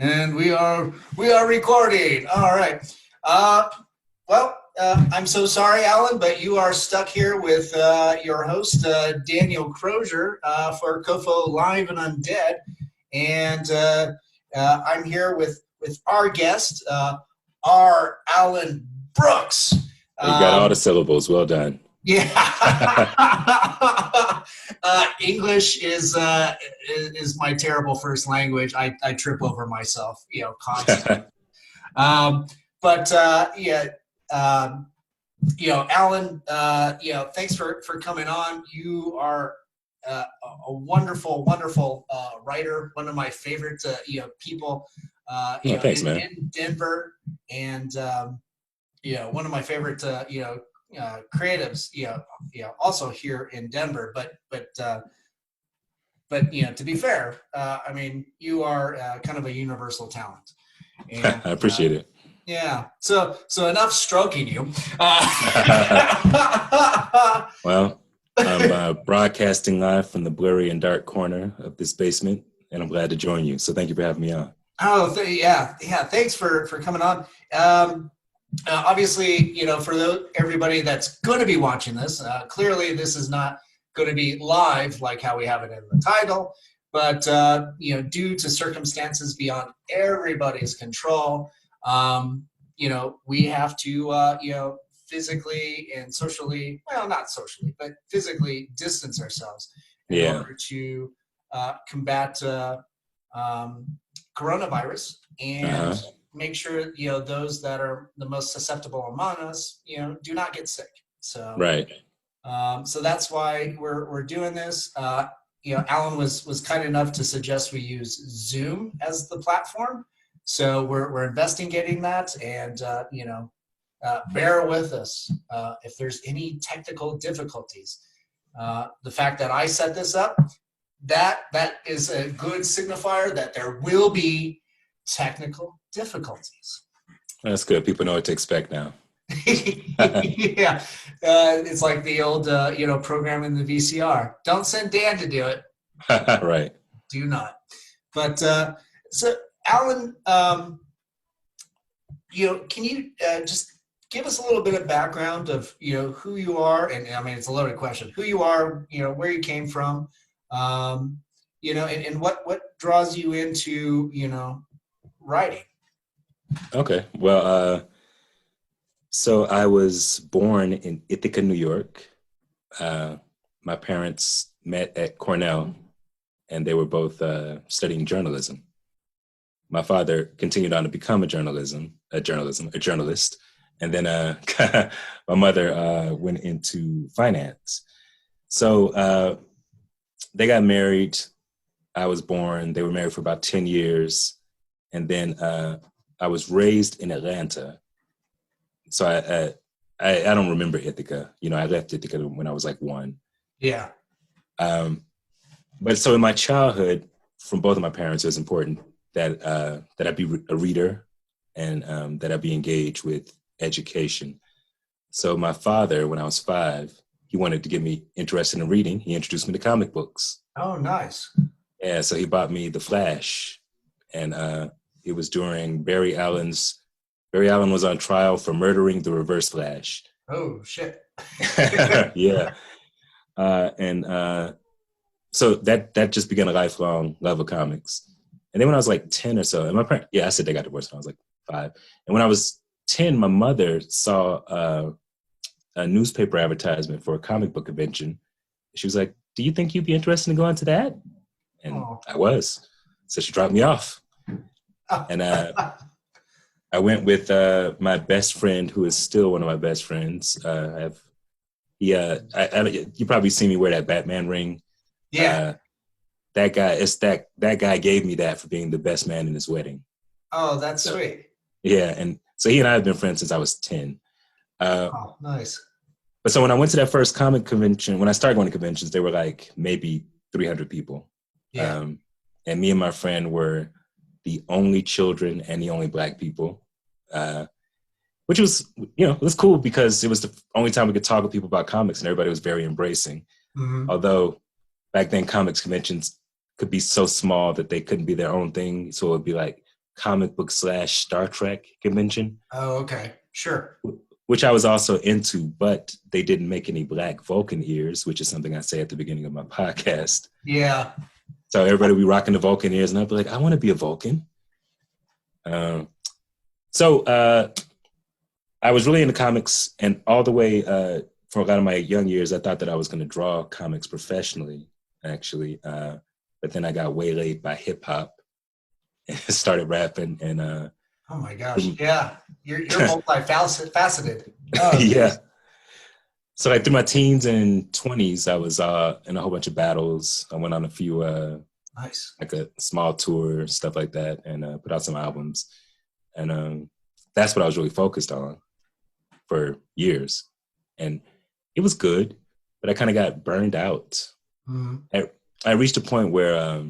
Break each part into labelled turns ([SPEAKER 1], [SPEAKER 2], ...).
[SPEAKER 1] And we are recording. All right. I'm so sorry, Alan, but you are stuck here with your host, Daniel Crosier, for COFOH Live Undead. And I'm here with our guest, R. Alan Brooks.
[SPEAKER 2] You got all the syllables. Well done.
[SPEAKER 1] Yeah. English is my terrible first language. I trip over myself, constantly. Alan, thanks for coming on. You are a wonderful, wonderful writer. One of my favorite, people,
[SPEAKER 2] thanks, man.
[SPEAKER 1] in Denver, and one of my favorite, creatives, also here in Denver. But to be fair, you are kind of a universal talent. And,
[SPEAKER 2] I appreciate it.
[SPEAKER 1] Yeah. So enough stroking you.
[SPEAKER 2] Well, I'm broadcasting live from the blurry and dark corner of this basement, and I'm glad to join you. So thank you for having me on.
[SPEAKER 1] Oh, yeah. Thanks for coming on. Obviously, for everybody that's going to be watching this, clearly this is not going to be live like how we have it in the title, but due to circumstances beyond everybody's control, we have to physically and socially, well, not socially, but physically distance ourselves in order to combat coronavirus and make sure those that are the most susceptible among us do not get sick. So
[SPEAKER 2] right.
[SPEAKER 1] So that's why we're doing this. Alan was kind enough to suggest we use Zoom as the platform. So we're investigating that, and bear with us if there's any technical difficulties. The fact that I set this up, that is a good signifier that there will be technical difficulties.
[SPEAKER 2] That's good. People know what to expect now.
[SPEAKER 1] Yeah, it's like the old program in the VCR. Don't send Dan to do it.
[SPEAKER 2] Right.
[SPEAKER 1] Do not. But so Alan, can you just give us a little bit of background of who you are? And it's a loaded question. Who you are, where you came from, and what draws you into writing.
[SPEAKER 2] Okay. Well, so I was born in Ithaca, New York. My parents met at Cornell, and they were both studying journalism. My father continued on to become a journalist, and then my mother went into finance. So they got married. I was born. They were married for about 10 years, and then I was raised in Atlanta. So I don't remember Ithaca. I left Ithaca when I was like 1.
[SPEAKER 1] Yeah.
[SPEAKER 2] But so in my childhood, from both of my parents, it was important that I be a reader and that I be engaged with education. So my father, when I was 5, he wanted to get me interested in reading. He introduced me to comic books.
[SPEAKER 1] Oh, nice.
[SPEAKER 2] Yeah, so he bought me The Flash, and it was during Barry Allen was on trial for murdering the Reverse Flash.
[SPEAKER 1] Oh, shit.
[SPEAKER 2] Yeah. So that just began a lifelong love of comics. And then when I was like 10 or so, and I said they got divorced when I was like 5. And when I was 10, my mother saw a newspaper advertisement for a comic book convention. She was like, "Do you think you'd be interested in going to that?" And I was. So she dropped me off. And I went with my best friend, who is still one of my best friends. You probably see me wear that Batman ring.
[SPEAKER 1] Yeah.
[SPEAKER 2] That guy gave me that for being the best man in his wedding.
[SPEAKER 1] Oh, that's sweet.
[SPEAKER 2] Yeah, and so he and I have been friends since I was 10.
[SPEAKER 1] Nice.
[SPEAKER 2] But so when I went to that first comic convention, when I started going to conventions, there were like maybe 300 people.
[SPEAKER 1] Yeah.
[SPEAKER 2] And me and my friend were the only children and the only Black people, which was, it was cool because it was the only time we could talk with people about comics, and everybody was very embracing.
[SPEAKER 1] Mm-hmm.
[SPEAKER 2] Although back then comics conventions could be so small that they couldn't be their own thing. So it would be like comic book / Star Trek convention.
[SPEAKER 1] Oh, okay. Sure.
[SPEAKER 2] Which I was also into, but they didn't make any black Vulcan ears, which is something I say at the beginning of my podcast.
[SPEAKER 1] Yeah.
[SPEAKER 2] So everybody would be rocking the Vulcan ears, and I'd be like, I want to be a Vulcan. So I was really into comics, and all the way for a lot of my young years, I thought that I was going to draw comics professionally, actually. But then I got waylaid by hip hop and started rapping, and
[SPEAKER 1] oh my gosh, yeah, you're multifaceted.
[SPEAKER 2] Oh, yeah. So like through my teens and 20s, I was in a whole bunch of battles. I went on a few
[SPEAKER 1] nice,
[SPEAKER 2] like a small tour, stuff like that, and put out some albums. And that's what I was really focused on for years. And it was good, but I kind of got burned out. Mm-hmm. I reached a point where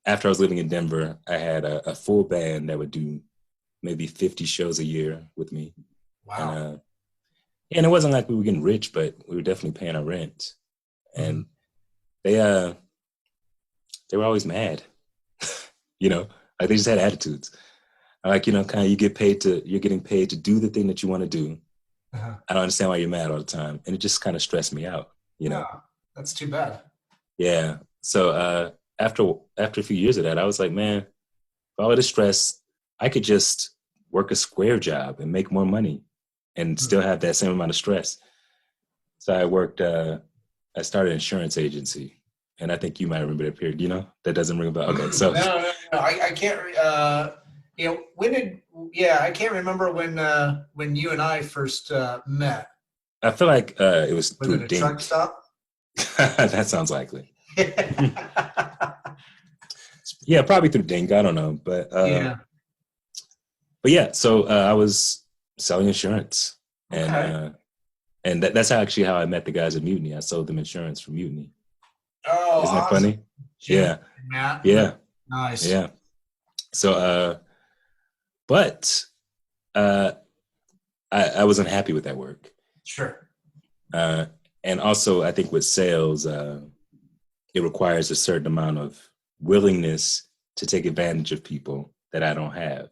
[SPEAKER 2] after I was living in Denver, I had a full band that would do maybe 50 shows a year with me.
[SPEAKER 1] Wow.
[SPEAKER 2] And it wasn't like we were getting rich, but we were definitely paying our rent. And they were always mad, like they just had attitudes. Like, kind of you're getting paid to do the thing that you want to do. Uh-huh. I don't understand why you're mad all the time. And it just kind of stressed me out,
[SPEAKER 1] Oh, that's too bad.
[SPEAKER 2] Yeah. So after a few years of that, I was like, man, for all of this stress, I could just work a square job and make more money and still have that same amount of stress. So I started an insurance agency, and I think you might remember that period. That doesn't ring a bell. Okay, so
[SPEAKER 1] no, I can't. I can't remember when you and I first met.
[SPEAKER 2] I feel like it was
[SPEAKER 1] through it a Dink. Truck stop.
[SPEAKER 2] That sounds likely. Yeah, probably through Dink. I don't know, but So I was selling insurance, and that's actually how I met the guys at Mutiny. I sold them insurance from Mutiny.
[SPEAKER 1] Oh,
[SPEAKER 2] isn't that funny?
[SPEAKER 1] Jim,
[SPEAKER 2] yeah,
[SPEAKER 1] Matt.
[SPEAKER 2] Yeah,
[SPEAKER 1] nice.
[SPEAKER 2] Yeah. So, but I wasn't happy with that work.
[SPEAKER 1] Sure.
[SPEAKER 2] And also, I think with sales, it requires a certain amount of willingness to take advantage of people that I don't have,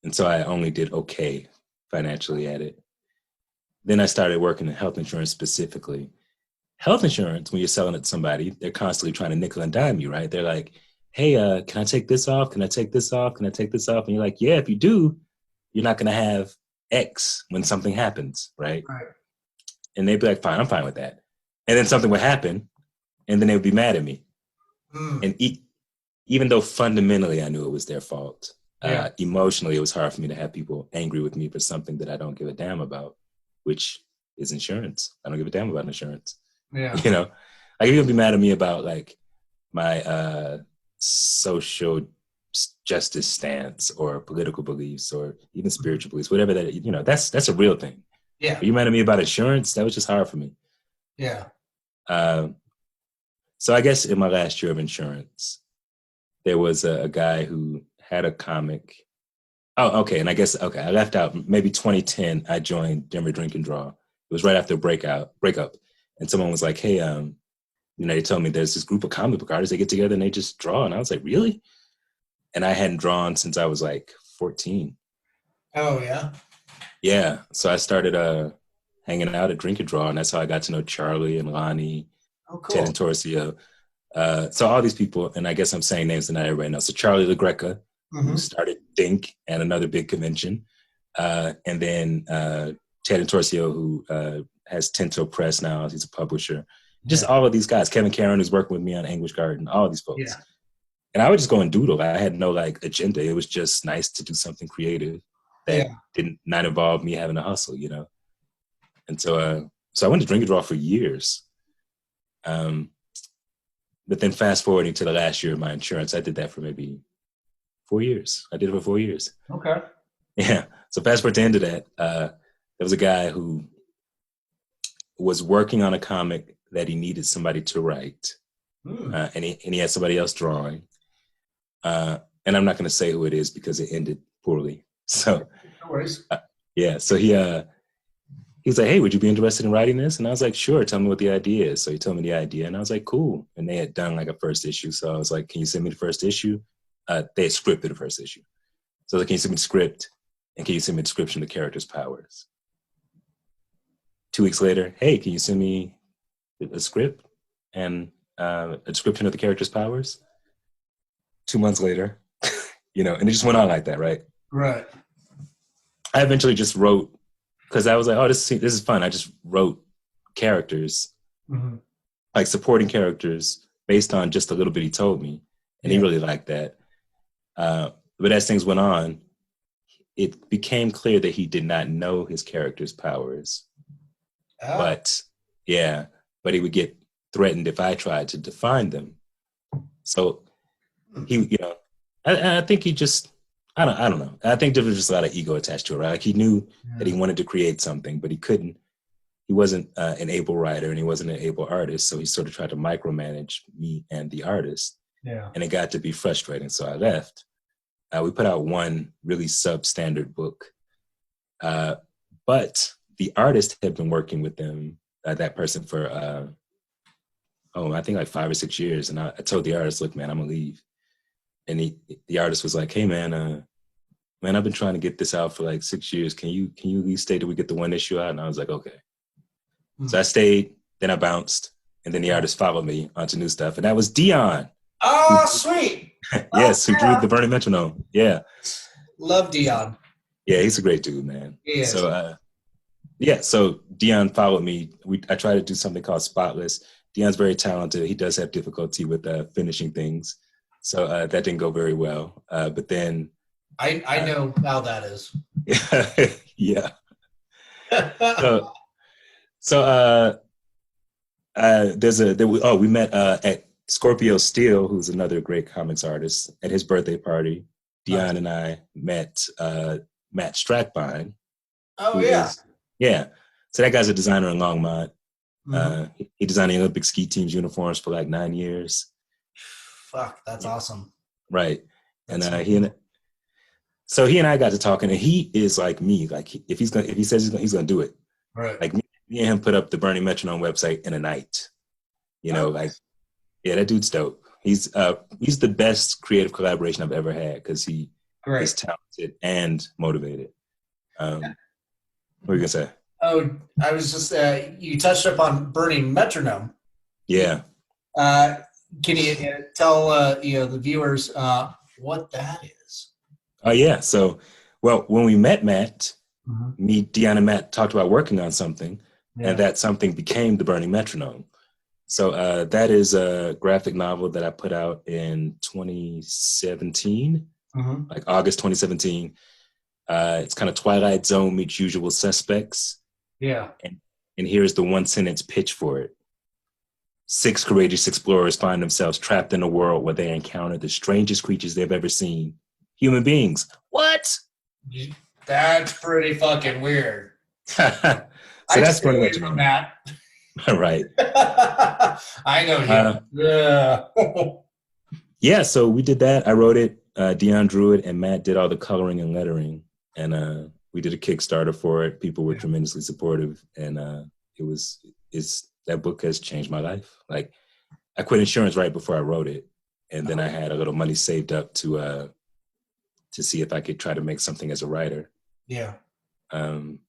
[SPEAKER 2] and so I only did okay financially at it. Then I started working in health insurance specifically. Health insurance, when you're selling it to somebody, they're constantly trying to nickel and dime you, right? They're like, hey, can I take this off? Can I take this off? Can I take this off? And you're like, yeah, if you do, you're not going to have X when something happens, right?
[SPEAKER 1] Right.
[SPEAKER 2] And they'd be like, fine, I'm fine with that. And then something would happen, and then they would be mad at me. And even though fundamentally I knew it was their fault, emotionally it was hard for me to have people angry with me for something that I don't give a damn about, which is insurance. I don't give a damn about insurance.
[SPEAKER 1] Yeah.
[SPEAKER 2] Like you're gonna be mad at me about like my social justice stance or political beliefs or even spiritual beliefs, whatever that, that's a real thing.
[SPEAKER 1] Yeah.
[SPEAKER 2] Are you mad at me about insurance? That was just hard for me.
[SPEAKER 1] Yeah.
[SPEAKER 2] So I guess in my last year of insurance, there was a guy who had a comic. Oh, okay. And I I left out maybe 2010. I joined Denver Drink and Draw. It was right after breakup. And someone was like, hey, they told me there's this group of comic book artists, they get together and they just draw. And I was like, really? And I hadn't drawn since I was like 14.
[SPEAKER 1] Oh, yeah?
[SPEAKER 2] Yeah. So I started hanging out at Drink and Draw, and that's how I got to know Charlie and Lonnie,
[SPEAKER 1] cool.
[SPEAKER 2] Ted and Torcio. So all these people, and I guess I'm saying names that not everybody knows. So Charlie LaGreca, who started Dink and another big convention. And then Ted and Torcio, who has Tinto Press now. He's a publisher. Just all of these guys. Kevin Caron, who's working with me on English Garden. All of these folks.
[SPEAKER 1] Yeah.
[SPEAKER 2] And I would just go and doodle. I had no agenda. It was just nice to do something creative that didn't not involve me having to hustle, And so I went to Drink and Draw for years. But then fast forwarding to the last year of my insurance, I did that for maybe 4 years. I did it for 4 years.
[SPEAKER 1] Okay.
[SPEAKER 2] Yeah. So fast forward to the end of that, there was a guy who was working on a comic that he needed somebody to write. And he had somebody else drawing. And I'm not going to say who it is because it ended poorly. So,
[SPEAKER 1] no worries.
[SPEAKER 2] So he he was like, hey, would you be interested in writing this? And I was like, sure, tell me what the idea is. So he told me the idea, and I was like, cool. And they had done like a first issue. So I was like, can you send me the first issue? They had scripted the first issue. So I was like, can you send me the script? And can you send me a description of the character's powers? 2 weeks later, hey, can you send me a script and a description of the character's powers? 2 months later, and it just went on like that, right?
[SPEAKER 1] Right.
[SPEAKER 2] I eventually just wrote, because I was like, oh, this is fun. I just wrote characters, like supporting characters based on just a little bit he told me. And he really liked that. But as things went on, it became clear that he did not know his character's powers. Oh. But he would get threatened if I tried to define them. So he, I think he just, I don't know. I think there was just a lot of ego attached to it, right? Like he knew that he wanted to create something, but he couldn't. He wasn't an able writer and he wasn't an able artist. So he sort of tried to micromanage me and the artist. Yeah. And it got to be frustrating. So I left. We put out one really substandard book. But the artist had been working with them, that person for, I think like 5 or 6 years. And I told the artist, look, man, I'm gonna leave. And the artist was like, hey, man, I've been trying to get this out for like 6 years. Can you at least stay till we get the one issue out? And I was like, okay. So I stayed, then I bounced, and then the artist followed me onto new stuff. And that was Dion.
[SPEAKER 1] Oh, sweet.
[SPEAKER 2] Yes, who drew the Burning Metronome. Yeah.
[SPEAKER 1] Love Dion.
[SPEAKER 2] Yeah, he's a great dude, man.
[SPEAKER 1] He is.
[SPEAKER 2] So, so Dion followed me. I tried to do something called Spotless. Dion's very talented. He does have difficulty with finishing things. So that didn't go very well. But then...
[SPEAKER 1] I know how that is.
[SPEAKER 2] Yeah. We met at Scorpio Steele, who's another great comics artist, at his birthday party. Dion and I met Matt Strackbine.
[SPEAKER 1] Oh, yeah.
[SPEAKER 2] So that guy's a designer in Longmont. He designed the Olympic ski team's uniforms for like 9 years.
[SPEAKER 1] Fuck, that's awesome.
[SPEAKER 2] Right. And he and I got to talking, and he is like me. Like if he says he's gonna do it.
[SPEAKER 1] Right.
[SPEAKER 2] Like me and him put up the Burning Metronome website in a night. That dude's dope. He's the best creative collaboration I've ever had because he is talented and motivated. What were you gonna say?
[SPEAKER 1] Oh, I was just you touched up on Burning Metronome.
[SPEAKER 2] Yeah.
[SPEAKER 1] Can you tell the viewers what that is?
[SPEAKER 2] Oh yeah. So, when we met Matt, me, Dion, and Matt talked about working on something, and that something became the Burning Metronome. So that is a graphic novel that I put out in 2017, like August 2017. It's kind of Twilight Zone meets Usual Suspects.
[SPEAKER 1] Yeah.
[SPEAKER 2] And here's the one sentence pitch for it. 6 courageous explorers find themselves trapped in a world where they encounter the strangest creatures they've ever seen. Human beings. What?
[SPEAKER 1] That's pretty fucking weird.
[SPEAKER 2] That's pretty much
[SPEAKER 1] from that.
[SPEAKER 2] Right.
[SPEAKER 1] I know you.
[SPEAKER 2] Yeah, so we did that. I wrote it. Dion drew it, and Matt did all the coloring and lettering. And we did a Kickstarter for it. People were tremendously supportive, and that book has changed my life. Like, I quit insurance right before I wrote it, and then I had a little money saved up to see if I could try to make something as a writer.
[SPEAKER 1] Yeah.
[SPEAKER 2] And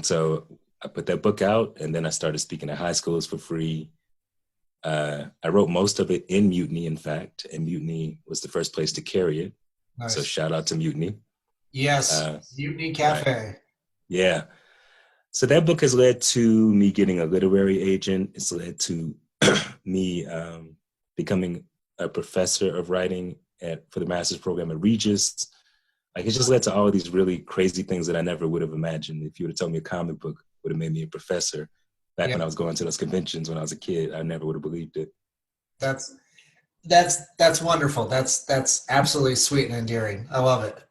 [SPEAKER 2] so I put that book out, and then I started speaking at high schools for free. I wrote most of it in Mutiny, in fact, and Mutiny was the first place to carry it. Nice. So shout out to Mutiny.
[SPEAKER 1] Yes, Mutiny Cafe.
[SPEAKER 2] Right. Yeah. So that book has led to me getting a literary agent. It's led to me becoming a professor of writing for the master's program at Regis. Like, it just led to all of these really crazy things that I never would have imagined. If you would have told me a comic book would have made me a professor back when I was going to those conventions when I was a kid, I never would have believed it.
[SPEAKER 1] That's wonderful. That's absolutely sweet and endearing. I love it.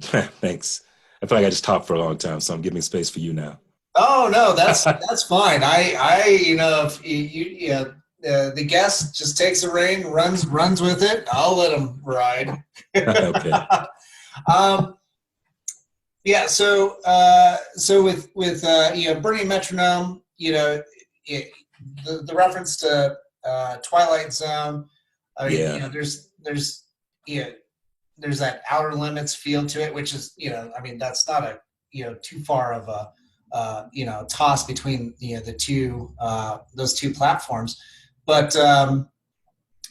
[SPEAKER 2] Thanks. I feel like I just talked for a long time, so I'm giving space for you now.
[SPEAKER 1] Oh no, that's fine. If the guest just takes the rein, runs with it, I'll let him ride.
[SPEAKER 2] Okay.
[SPEAKER 1] Yeah. So with Burning Metronome, the reference to Twilight Zone. I mean,
[SPEAKER 2] Yeah.
[SPEAKER 1] there's you know, there's that outer limits feel to it, which is, I mean, that's not a, too far of a, toss between, the two, those two platforms. But, I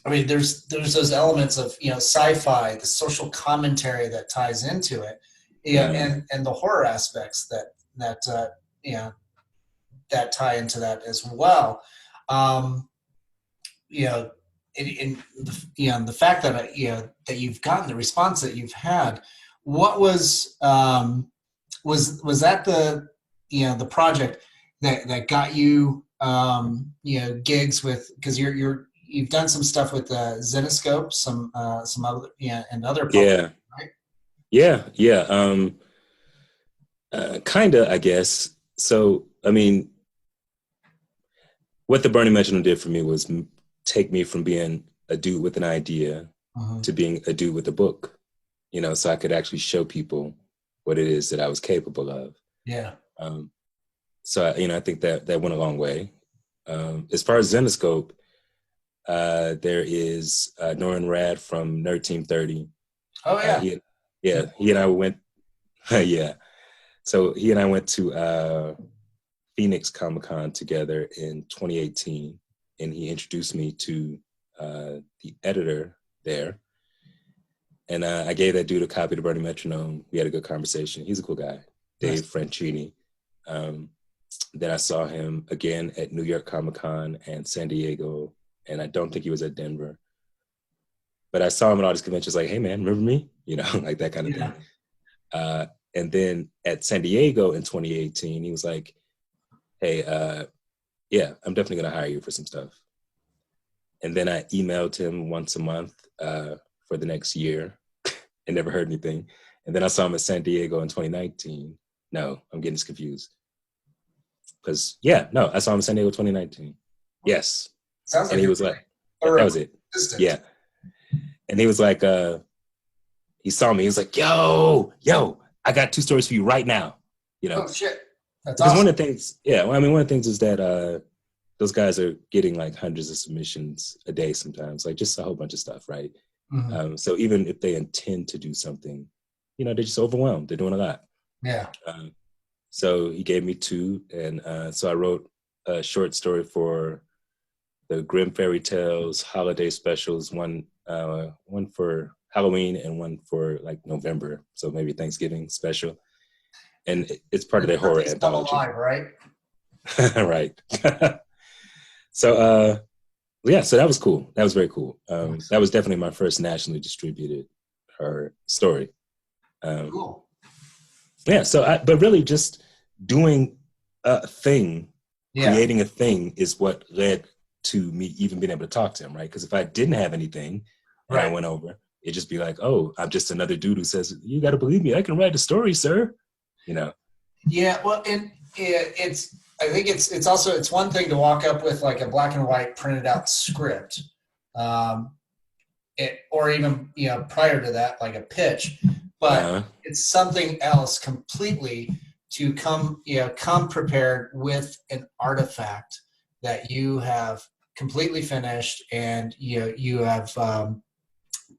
[SPEAKER 1] mean, there's those elements of, sci-fi, the social commentary that ties into it, and the horror aspects you know, that tie into that as well. Um, you know, in the fact that that you've gotten the response that you've had, what was that the project that got you gigs with, because you've done some stuff with Zenoscope, some other and other publishers,
[SPEAKER 2] Yeah.
[SPEAKER 1] right?
[SPEAKER 2] Yeah. Kinda, I guess. So, I mean, what the Burning Metronome did for me was take me from being a dude with an idea
[SPEAKER 1] Uh-huh.
[SPEAKER 2] to being a dude with a book, so I could actually show people what it is that I was capable of.
[SPEAKER 1] Yeah.
[SPEAKER 2] So, I think that went a long way. As far as Zenoscope, there is Norrin Rad from Nerd Team 30.
[SPEAKER 1] Oh yeah.
[SPEAKER 2] He and I went, yeah. So he and I went to Phoenix Comic-Con together in 2018, and he introduced me to the editor there. And I gave that dude a copy of the Burning Metronome. We had a good conversation. He's a cool guy, Dave
[SPEAKER 1] Nice.
[SPEAKER 2] Franchini. Then I saw him again at New York Comic-Con and San Diego, and I don't think he was at Denver. But I saw him at all these conventions like, hey, man, remember me? Like that kind of thing. And then at San Diego in 2018, he was like, hey, yeah, I'm definitely going to hire you for some stuff. And then I emailed him once a month for the next year and never heard anything. And then I saw him at San Diego in 2019. No, I'm getting this confused. Because, I saw him in San Diego 2019. Yes.
[SPEAKER 1] Sounds like
[SPEAKER 2] and he was like, that was it.
[SPEAKER 1] Consistent.
[SPEAKER 2] Yeah. And he was like, he saw me. He was like, yo, I got 2 stories for you right now.
[SPEAKER 1] Oh, shit. That's
[SPEAKER 2] because
[SPEAKER 1] awesome.
[SPEAKER 2] one of the things, one of the things is that those guys are getting like hundreds of submissions a day sometimes, like just a whole bunch of stuff, right?
[SPEAKER 1] Mm-hmm.
[SPEAKER 2] So even if they intend to do something, they're just overwhelmed. They're doing a lot.
[SPEAKER 1] Yeah.
[SPEAKER 2] So he gave me 2, and so I wrote a short story for the Grimm Fairy Tales holiday specials, one for Halloween and one for like November, so maybe Thanksgiving special. And it's part of their horror anthology.
[SPEAKER 1] Alive, right?
[SPEAKER 2] Right. So so that was cool. That was very cool. That was definitely my first nationally distributed horror story.
[SPEAKER 1] Cool.
[SPEAKER 2] Yeah, but really just doing a thing, creating a thing is what led to me even being able to talk to him, right? Because if I didn't have anything and I went over, it'd just be like, oh, I'm just another dude who says, you got to believe me, I can write a story, sir.
[SPEAKER 1] Yeah, well, and I think it's also, it's one thing to walk up with like a black and white printed out script, or even prior to that, like a pitch, but it's something else completely to come prepared with an artifact that you have completely finished and you have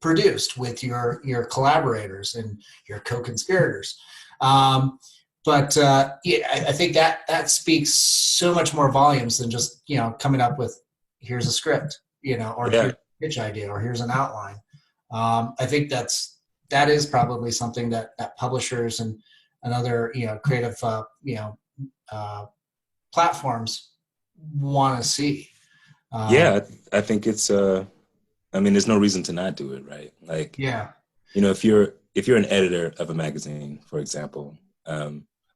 [SPEAKER 1] produced with your collaborators and your co-conspirators. But I think that speaks so much more volumes than just coming up with here's a script, or here's a pitch idea, or here's an outline. I think that is probably something that publishers and other creative platforms want to see.
[SPEAKER 2] I think it's I mean, there's no reason to not do it, right? Like, if you're an editor of a magazine, for example,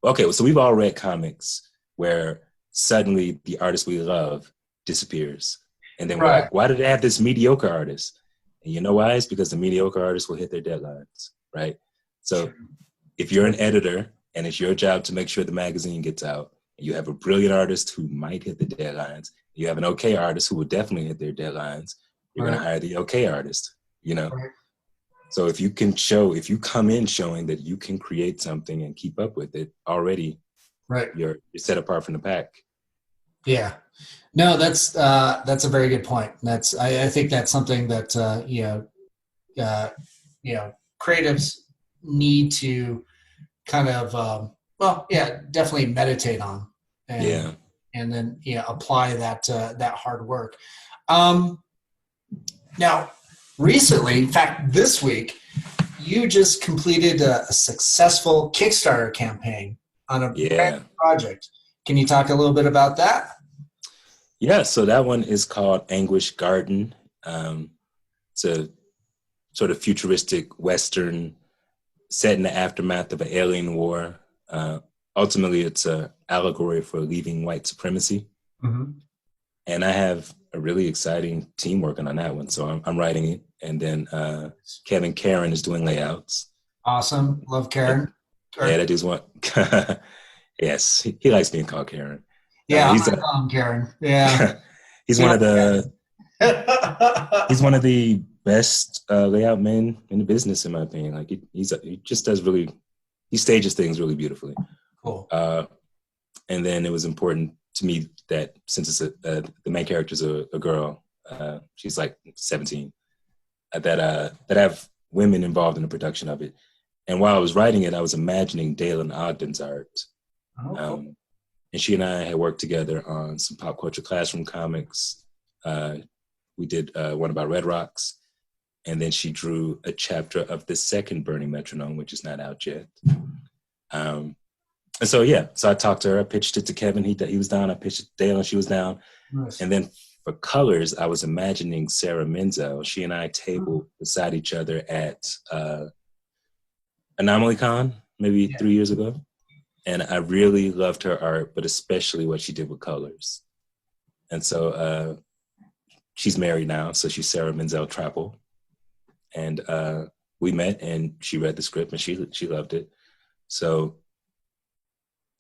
[SPEAKER 2] okay, so we've all read comics where suddenly the artist we love disappears. And then we're like, why did they have this mediocre artist? And you know why? It's because the mediocre artists will hit their deadlines, right? So if you're an editor and it's your job to make sure the magazine gets out, and you have a brilliant artist who might hit the deadlines, you have an okay artist who will definitely hit their deadlines, you're going to hire the okay artist, So if you come in showing that you can create something and keep up with it, already
[SPEAKER 1] Right.
[SPEAKER 2] you're set apart from the pack.
[SPEAKER 1] Yeah. No, that's a very good point. I think that's something that creatives need to kind of definitely meditate on, and
[SPEAKER 2] Yeah.
[SPEAKER 1] and then apply that hard work. Now, recently, in fact, this week, you just completed a successful Kickstarter campaign on a brand new project. Can you talk a little bit about that?
[SPEAKER 2] Yeah, so that one is called Anguish Garden. It's a sort of futuristic Western set in the aftermath of an alien war. Ultimately, it's an allegory for leaving white supremacy.
[SPEAKER 1] Mm-hmm.
[SPEAKER 2] And I have a really exciting team working on that one. So I'm writing it. And then Karen is doing layouts.
[SPEAKER 1] Awesome. Love Karen.
[SPEAKER 2] Yeah, that dude's one. Yes, he likes being called Karen.
[SPEAKER 1] Yeah, I'm gonna call him Karen. Yeah.
[SPEAKER 2] He's one of the best layout men in the business, in my opinion. Like he just does he stages things really beautifully.
[SPEAKER 1] Cool.
[SPEAKER 2] And then it was important to me that since it's the main character is a girl, she's like 17, that I have women involved in the production of it. And while I was writing it, I was imagining Dalen Ogden's art.
[SPEAKER 1] Oh, cool.
[SPEAKER 2] And she and I had worked together on some pop culture classroom comics. We did one about Red Rocks. And then she drew a chapter of the second Burning Metronome, which is not out yet. And so I talked to her. I pitched it to Kevin. He was down. I pitched it to Dale, and she was down.
[SPEAKER 1] Nice.
[SPEAKER 2] And then for colors, I was imagining Sarah Menzel. She and I tabled beside each other at AnomalyCon maybe 3 years ago. And I really loved her art, but especially what she did with colors. And so she's married now, so she's Sarah Menzel Trappel. And we met, and she read the script, and she loved it. So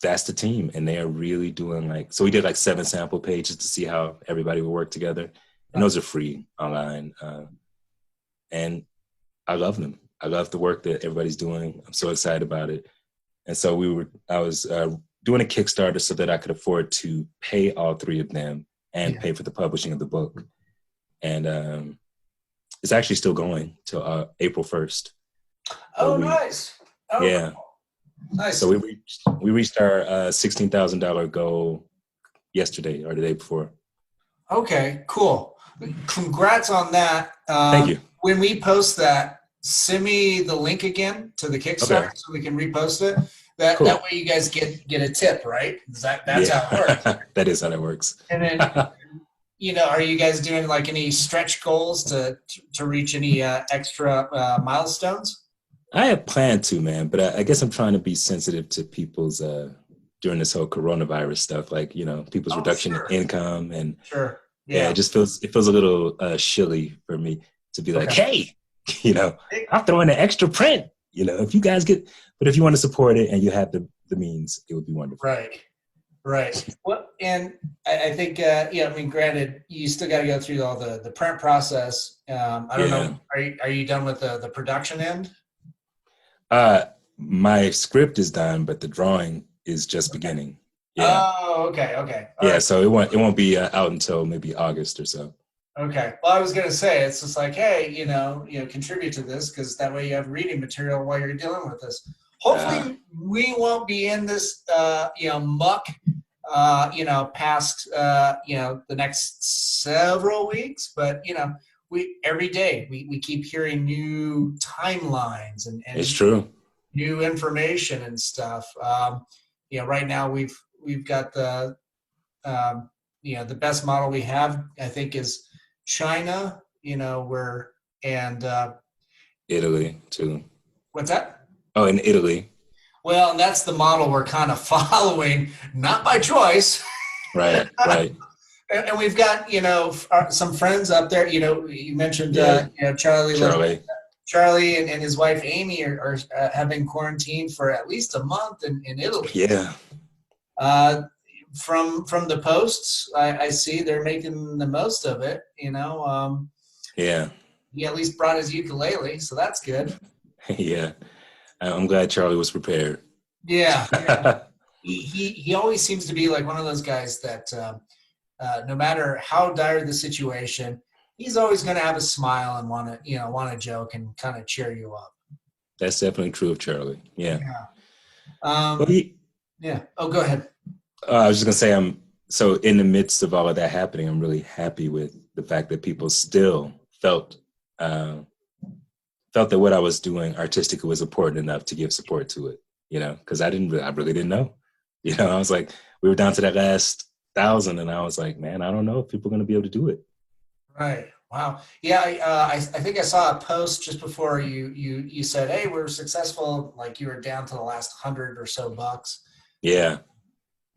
[SPEAKER 2] that's the team, and they are really doing so we did 7 sample pages to see how everybody would work together, and those are free online. And I love them. I love the work that everybody's doing. I'm so excited about it. And so I was doing a Kickstarter so that I could afford to pay all 3 of them and pay for the publishing of the book. And it's actually still going till April 1st.
[SPEAKER 1] Oh, nice. Oh,
[SPEAKER 2] yeah.
[SPEAKER 1] Cool. Nice.
[SPEAKER 2] So we reached our $16,000 goal yesterday or the day before.
[SPEAKER 1] Okay, cool. Congrats on that.
[SPEAKER 2] Thank you.
[SPEAKER 1] When we post that, send me the link again to the Kickstarter so we can repost it. That way you guys get a tip, right? That's how it works.
[SPEAKER 2] That is how it works.
[SPEAKER 1] And then, are you guys doing any stretch goals to reach any extra milestones?
[SPEAKER 2] I had planned to, man, but I guess I'm trying to be sensitive to people's during this whole coronavirus stuff, people's reduction in income, and it just feels a little shilly for me to be like, hey, I'll throw in an extra print, if you guys but if you want to support it and you have the means, it would be wonderful.
[SPEAKER 1] Right. Well, and I think, granted, you still got to go through all the print process. I don't know. Are you done with the production end?
[SPEAKER 2] My script is done, but the drawing is just beginning.
[SPEAKER 1] Yeah. Oh, okay. All
[SPEAKER 2] right. So it won't be out until maybe August or so.
[SPEAKER 1] Okay. Well, I was gonna say it's just hey, contribute to this because that way you have reading material while you're dealing with this. Hopefully, we won't be in this, muck, past, the next several weeks. But every day we keep hearing new timelines and
[SPEAKER 2] it's true.
[SPEAKER 1] New information and stuff. Right now we've got the best model we have, I think, is China. And
[SPEAKER 2] Italy too.
[SPEAKER 1] What's that?
[SPEAKER 2] Oh, in Italy.
[SPEAKER 1] Well, and that's the model we're kind of following, not by choice.
[SPEAKER 2] Right.
[SPEAKER 1] And we've got, some friends up there. You mentioned, Charlie and his wife Amy are have been quarantined for at least a month in Italy.
[SPEAKER 2] Yeah.
[SPEAKER 1] From the posts, I see they're making the most of it.
[SPEAKER 2] Yeah.
[SPEAKER 1] he at least brought his ukulele, so that's good.
[SPEAKER 2] Yeah, I'm glad Charlie was prepared.
[SPEAKER 1] Yeah, he always seems to be like one of those guys that no matter how dire the situation, he's always going to have a smile and want to joke and kind of cheer you up.
[SPEAKER 2] That's definitely true of Charlie. Yeah.
[SPEAKER 1] Yeah.
[SPEAKER 2] Well,
[SPEAKER 1] Yeah. Oh, go ahead.
[SPEAKER 2] I was just gonna say, so in the midst of all of that happening, I'm really happy with the fact that people still felt that what I was doing artistically was important enough to give support to it. You know, because I really didn't know. You know, I was like, we were down to that last 1,000, and I was like, man, I don't know if people are gonna be able to do it.
[SPEAKER 1] Right. Wow. Yeah. I think I saw a post just before you said, "Hey, we're successful." Like you were down to the last 100 or so bucks.
[SPEAKER 2] Yeah.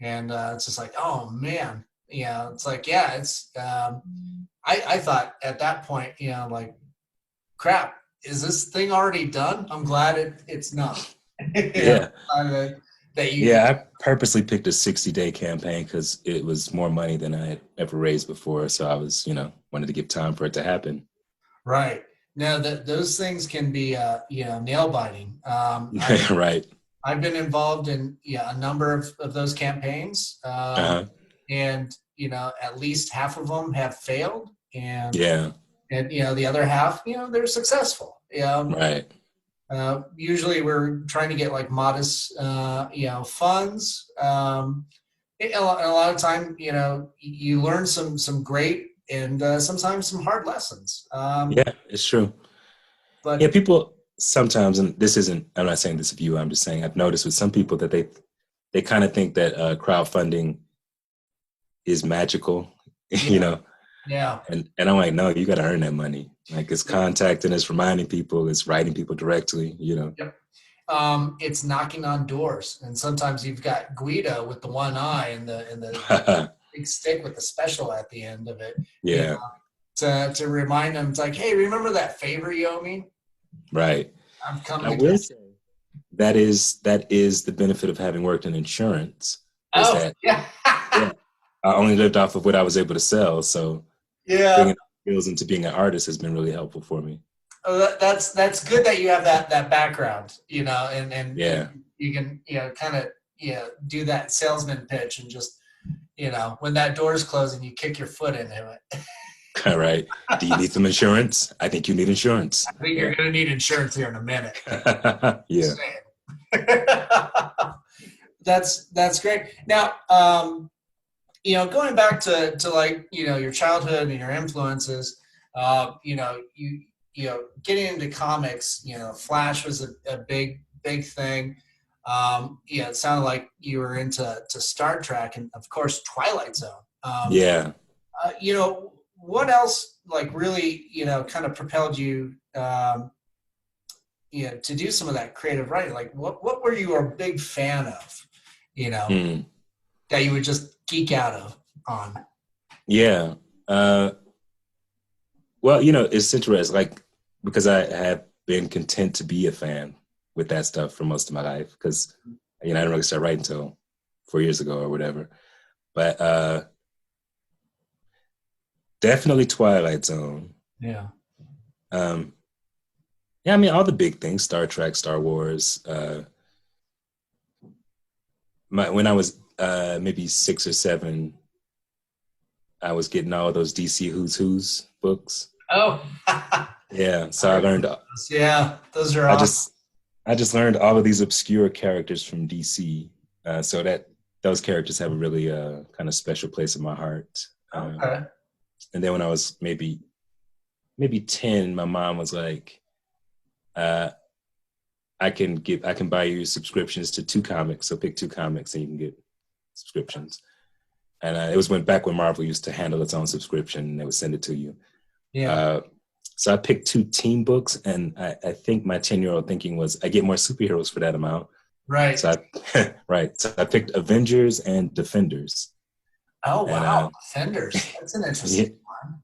[SPEAKER 1] And it's just like, oh man, it's like, yeah, it's. I thought at that point, like, crap, is this thing already done? I'm glad it's not.
[SPEAKER 2] Yeah.
[SPEAKER 1] That you.
[SPEAKER 2] Yeah, I purposely picked a 60-day campaign because it was more money than I had ever raised before. So I was, wanted to give time for it to happen.
[SPEAKER 1] Right. Now that those things can be, nail biting.
[SPEAKER 2] Right.
[SPEAKER 1] I've been involved in a number of those campaigns, and at least half of them have failed, and the other half, they're successful.
[SPEAKER 2] Right.
[SPEAKER 1] Usually we're trying to get like modest, funds. A lot of time, you learn some great and sometimes some hard lessons.
[SPEAKER 2] Yeah, it's true.
[SPEAKER 1] But
[SPEAKER 2] yeah, people sometimes, and I'm not saying this of you, I'm just saying I've noticed with some people that they kind of think that crowdfunding is magical,
[SPEAKER 1] Yeah.
[SPEAKER 2] And I'm like, no, you got to earn that money. Like it's contacting, it's reminding people, it's writing people directly,
[SPEAKER 1] Yep. It's knocking on doors, and sometimes you've got Guido with the one eye and the big stick with the special at the end of it.
[SPEAKER 2] Yeah.
[SPEAKER 1] To remind them, it's like, hey, remember that favor you owe me?
[SPEAKER 2] Right.
[SPEAKER 1] I'm coming.
[SPEAKER 2] I will say that is the benefit of having worked in insurance.
[SPEAKER 1] Yeah.
[SPEAKER 2] I only lived off of what I was able to sell, so bringing skills into being an artist has been really helpful for me.
[SPEAKER 1] Oh, that's good that you have that background, and
[SPEAKER 2] yeah,
[SPEAKER 1] you can kind of do that salesman pitch and just when that door's closing, you kick your foot into it.
[SPEAKER 2] All right. Do you need some insurance? I think you need insurance.
[SPEAKER 1] I think you're going to need insurance here in a minute.
[SPEAKER 2] Yeah.
[SPEAKER 1] That's great. Now, going back to like, your childhood and your influences, getting into comics, Flash was a big thing. It sounded like you were into Star Trek and of course Twilight Zone. What else like really, kind of propelled you, to do some of that creative writing? Like what were you a big fan of, that you would just geek out on?
[SPEAKER 2] Yeah. Well, it's interesting, like, because I have been content to be a fan with that stuff for most of my life because, I didn't really start writing until 4 years ago or whatever. But definitely Twilight Zone.
[SPEAKER 1] Yeah.
[SPEAKER 2] Yeah, I mean, all the big things, Star Trek, Star Wars. When I was maybe 6 or 7, I was getting all of those DC Who's Who's books.
[SPEAKER 1] Oh.
[SPEAKER 2] Yeah, so I learned.
[SPEAKER 1] Yeah, those are awesome.
[SPEAKER 2] I just learned all of these obscure characters from DC, so that those characters have a really kind of special place in my heart.
[SPEAKER 1] Okay.
[SPEAKER 2] And then when I was maybe 10, my mom was like, I can buy you subscriptions to 2 comics. So pick 2 comics and you can get subscriptions. And it was back when Marvel used to handle its own subscription and they would send it to you.
[SPEAKER 1] Yeah.
[SPEAKER 2] So I picked 2 team books, and I think my 10-year-old thinking was I get more superheroes for that amount.
[SPEAKER 1] Right.
[SPEAKER 2] So I picked Avengers and Defenders.
[SPEAKER 1] Oh, wow. Defenders. That's an interesting one.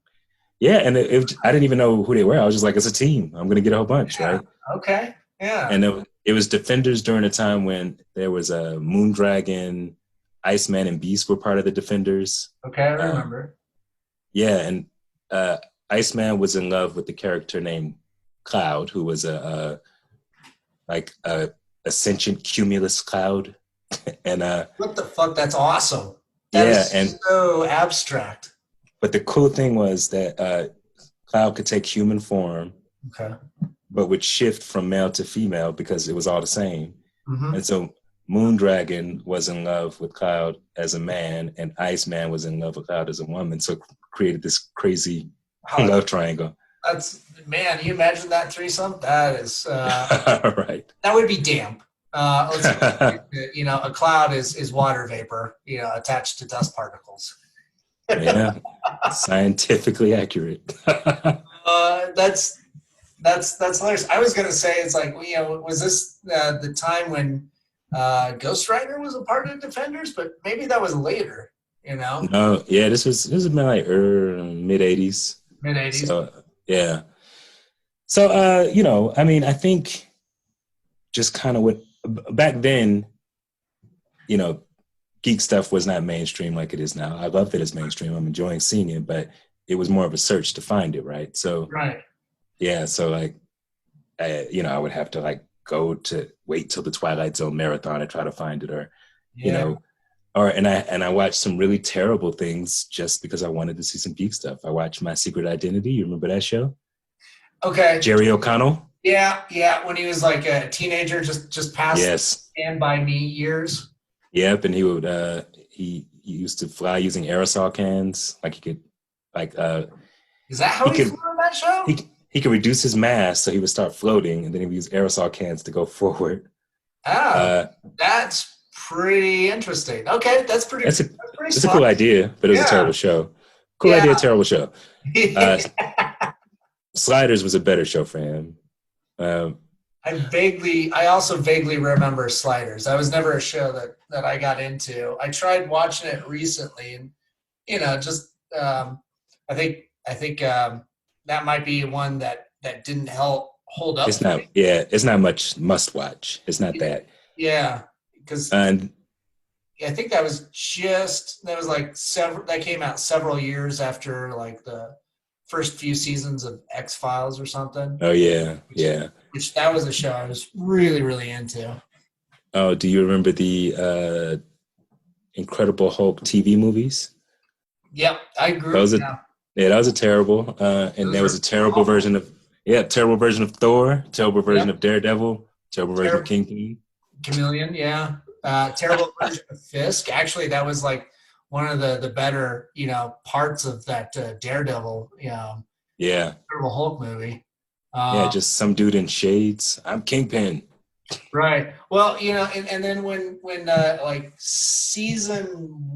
[SPEAKER 2] Yeah, and I didn't even know who they were. I was just like, it's a team. I'm going to get a whole bunch, right?
[SPEAKER 1] Okay, yeah.
[SPEAKER 2] And it was Defenders during a time when there was a Moondragon, Iceman, and Beast were part of the Defenders.
[SPEAKER 1] Okay, I remember.
[SPEAKER 2] Yeah, and Iceman was in love with the character named Cloud, who was a sentient cumulus cloud, and
[SPEAKER 1] What the fuck? That's awesome. That
[SPEAKER 2] yeah,
[SPEAKER 1] is
[SPEAKER 2] and
[SPEAKER 1] so abstract.
[SPEAKER 2] but the cool thing was that Cloud could take human form,
[SPEAKER 1] Okay.
[SPEAKER 2] but would shift from male to female because it was all the same.
[SPEAKER 1] Mm-hmm.
[SPEAKER 2] And so Moondragon was in love with Cloud as a man, and Iceman was in love with Cloud as a woman. So it created this crazy love triangle.
[SPEAKER 1] That's, man, you imagine that threesome? That is
[SPEAKER 2] Right.
[SPEAKER 1] That would be damp. You know, a cloud is water vapor, you know, attached to dust particles.
[SPEAKER 2] Yeah, scientifically accurate.
[SPEAKER 1] That's hilarious. I was gonna say, it's like, you know, was this the time when Ghost Rider was a part of Defenders? But maybe that was later. You know?
[SPEAKER 2] No, yeah, this was been like mid '80s.
[SPEAKER 1] Mid '80s.
[SPEAKER 2] So yeah. So you know, I mean, I think just kind of what back then, you know, geek stuff was not mainstream like it is now. I love that it's mainstream. I'm enjoying seeing it, but it was more of a search to find it, right? So
[SPEAKER 1] right.
[SPEAKER 2] Yeah, so like, you know, I would have to like wait till the Twilight Zone marathon and try to find it, or you know, and I watched some really terrible things just because I wanted to see some geek stuff. I watched My Secret Identity. You remember that show?
[SPEAKER 1] Okay.
[SPEAKER 2] Jerry O'Connell.
[SPEAKER 1] Yeah, when he was like a teenager, just past Stand By Me years.
[SPEAKER 2] Yep, and he would he used to fly using aerosol cans, like he could like
[SPEAKER 1] Is that how he flew on that show?
[SPEAKER 2] He could reduce his mass, so he would start floating, and then he would use aerosol cans to go forward.
[SPEAKER 1] Oh, that's pretty interesting. Okay, that's pretty.
[SPEAKER 2] It's a cool idea, but it was a terrible show. Cool idea, terrible show. Sliders was a better show for him.
[SPEAKER 1] I also vaguely remember Sliders. I was never a show that I got into. I tried watching it recently, and you know, just I think that might be one that didn't hold up.
[SPEAKER 2] It's not much must watch. It's not that.
[SPEAKER 1] Yeah, because I think that came out several years after like the first few seasons of X-Files or something.
[SPEAKER 2] Oh yeah, yeah.
[SPEAKER 1] Which that was a show I was really, really into.
[SPEAKER 2] Oh, do you remember the Incredible Hulk TV movies?
[SPEAKER 1] Yep, I grew up.
[SPEAKER 2] Yeah, that was a terrible, and there was a terrible version of Thor, terrible version of Daredevil, terrible version of Kingpin.
[SPEAKER 1] Chameleon, yeah. Terrible version of Fisk. Actually, that was like one of the better, you know, parts of that Daredevil, you know, Incredible Hulk movie.
[SPEAKER 2] Just some dude in shades. I'm Kingpin.
[SPEAKER 1] Right. Well, you know, and then when like season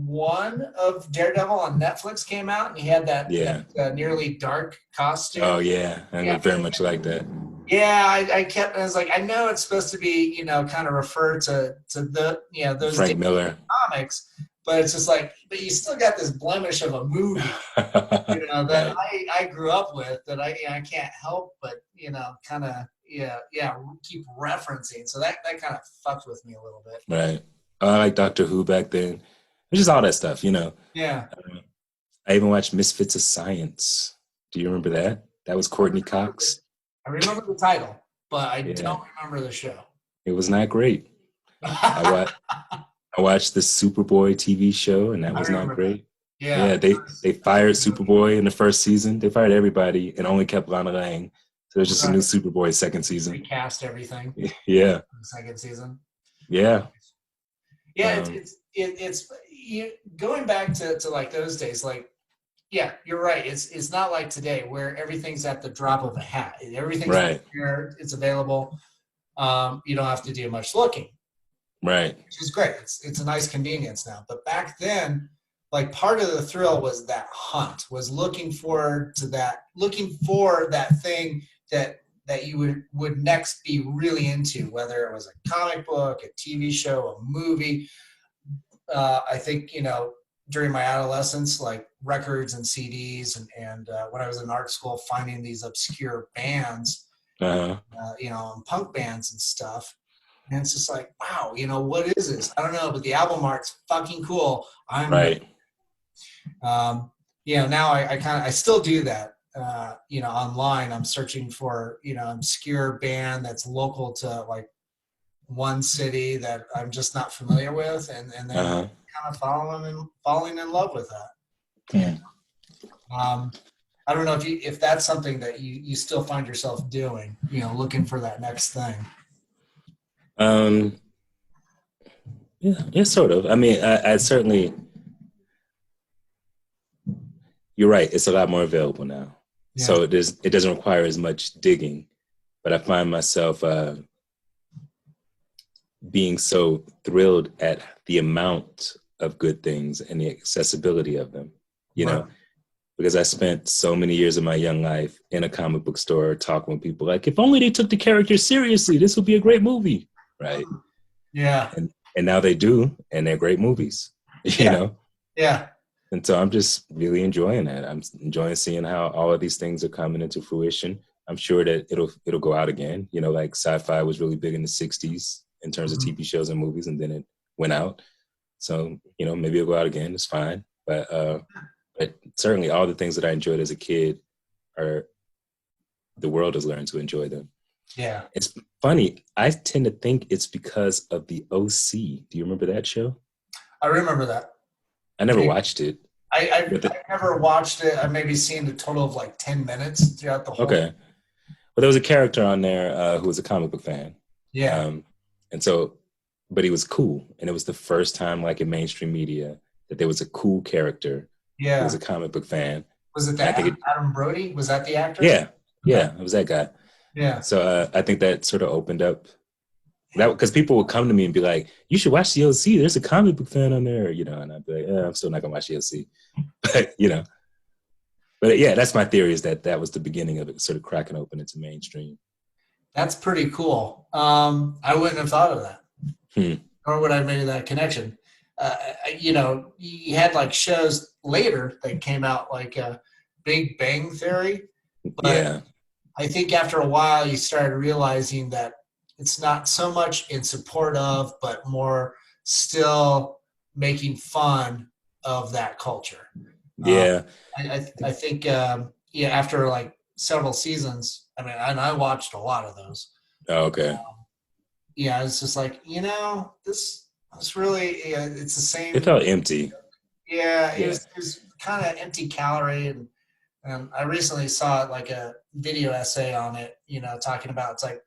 [SPEAKER 1] 1 of Daredevil on Netflix came out, and he had that nearly dark costume.
[SPEAKER 2] Oh yeah, I look very much like that.
[SPEAKER 1] Yeah, I was like, I know it's supposed to be, you know, kind of refer to the, you know, those
[SPEAKER 2] Frank Miller
[SPEAKER 1] comics, but it's just like, but you still got this blemish of a movie, you know, that I grew up with, that I can't help but, you know, kind of keep referencing. So that kind of fucked with me a little bit.
[SPEAKER 2] Right. I like Doctor Who back then. It's just all that stuff, you know.
[SPEAKER 1] Yeah.
[SPEAKER 2] I even watched Misfits of Science. Do you remember that? That was Courtney Cox.
[SPEAKER 1] I remember the title, but I don't remember the show.
[SPEAKER 2] It was not great. I watched the Superboy TV show, and that was not great.
[SPEAKER 1] That. Yeah.
[SPEAKER 2] They fired Superboy in the first season. They fired everybody and only kept Lana Lang. So there's just a new Superboy second season.
[SPEAKER 1] Recast everything.
[SPEAKER 2] Yeah.
[SPEAKER 1] Second season.
[SPEAKER 2] Yeah.
[SPEAKER 1] Yeah, it's going back to like those days. Like, yeah, you're right. It's not like today where everything's at the drop of a hat. Everything's here. It's available. You don't have to do much looking.
[SPEAKER 2] Right.
[SPEAKER 1] Which is great. It's a nice convenience now. But back then, like, part of the thrill was that hunt, was looking for that thing that you would next be really into, whether it was a comic book, a TV show, a movie. I think, you know, during my adolescence, like records and CDs, and when I was in art school, finding these obscure bands, you know, and punk bands and stuff. And it's just like, wow, you know, what is this? I don't know, but the album art's fucking cool. You know, now I still do that. online, I'm searching for, obscure band that's local to like one city that I'm just not familiar with, and then kind of falling in love with that.
[SPEAKER 2] Yeah.
[SPEAKER 1] I don't know if that's something that you still find yourself doing, looking for that next thing.
[SPEAKER 2] Yeah, sort of. I mean, I certainly, you're right. It's a lot more available now.
[SPEAKER 1] Yeah.
[SPEAKER 2] So it doesn't require as much digging, but I find myself being so thrilled at the amount of good things and the accessibility of them, know, because I spent so many years of my young life in a comic book store talking with people like, if only they took the characters seriously, this would be a great movie, right?
[SPEAKER 1] Yeah.
[SPEAKER 2] And now they do, and they're great movies, you know?
[SPEAKER 1] Yeah.
[SPEAKER 2] And so I'm just really enjoying it. I'm enjoying seeing how all of these things are coming into fruition. I'm sure that it'll go out again. Like sci-fi was really big in the 60s in terms of TV shows and movies, and then it went out. So, maybe it'll go out again. It's fine. But certainly all the things that I enjoyed as a kid the world has learned to enjoy them.
[SPEAKER 1] Yeah.
[SPEAKER 2] It's funny. I tend to think it's because of the OC. Do you remember that show? I
[SPEAKER 1] remember that.
[SPEAKER 2] I never watched it.
[SPEAKER 1] I never watched it. I've maybe seen a total of like 10 minutes throughout the whole.
[SPEAKER 2] Okay. Well, there was a character on there who was a comic book fan.
[SPEAKER 1] Yeah.
[SPEAKER 2] And so, but he was cool. And it was the first time, like in mainstream media, that there was a cool character who was a comic book fan.
[SPEAKER 1] Was it Adam Brody? Was that the actor?
[SPEAKER 2] Yeah. Yeah, it was that guy.
[SPEAKER 1] Yeah.
[SPEAKER 2] So I think that sort of opened up that, because people would come to me and be like, you should watch the OC. There's a comic book fan on there, and I'd be like, I'm still not going to watch the OC. But, but yeah, that's my theory, is that was the beginning of it sort of cracking open into mainstream.
[SPEAKER 1] That's pretty cool. I wouldn't have thought of that. Nor would I have made that connection. You had like shows later that came out, like Big Bang Theory. But I think after a while you started realizing that it's not so much in support of, but more still making fun of that culture.
[SPEAKER 2] Yeah.
[SPEAKER 1] I think, after like several seasons, and I watched a lot of those.
[SPEAKER 2] Oh, okay.
[SPEAKER 1] It's just like, this really, it's the same.
[SPEAKER 2] It felt empty.
[SPEAKER 1] Yeah, it was kind of empty calorie. And I recently saw like a video essay on it, talking about, it's like,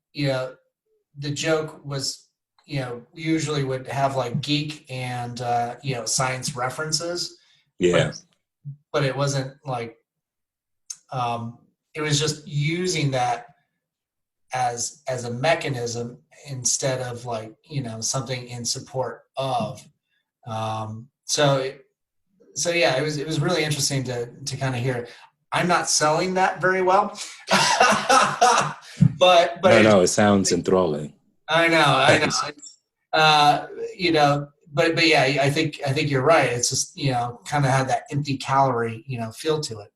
[SPEAKER 1] the joke was, usually would have like geek and, science references.
[SPEAKER 2] Yeah.
[SPEAKER 1] But it wasn't like, it was just using that as a mechanism instead of like, something in support of. So yeah, it was really interesting to kind of hear. I'm not selling that very well, but
[SPEAKER 2] no, it sounds enthralling.
[SPEAKER 1] I know. But yeah, I think you're right. It's just, kind of had that empty calorie, feel to it.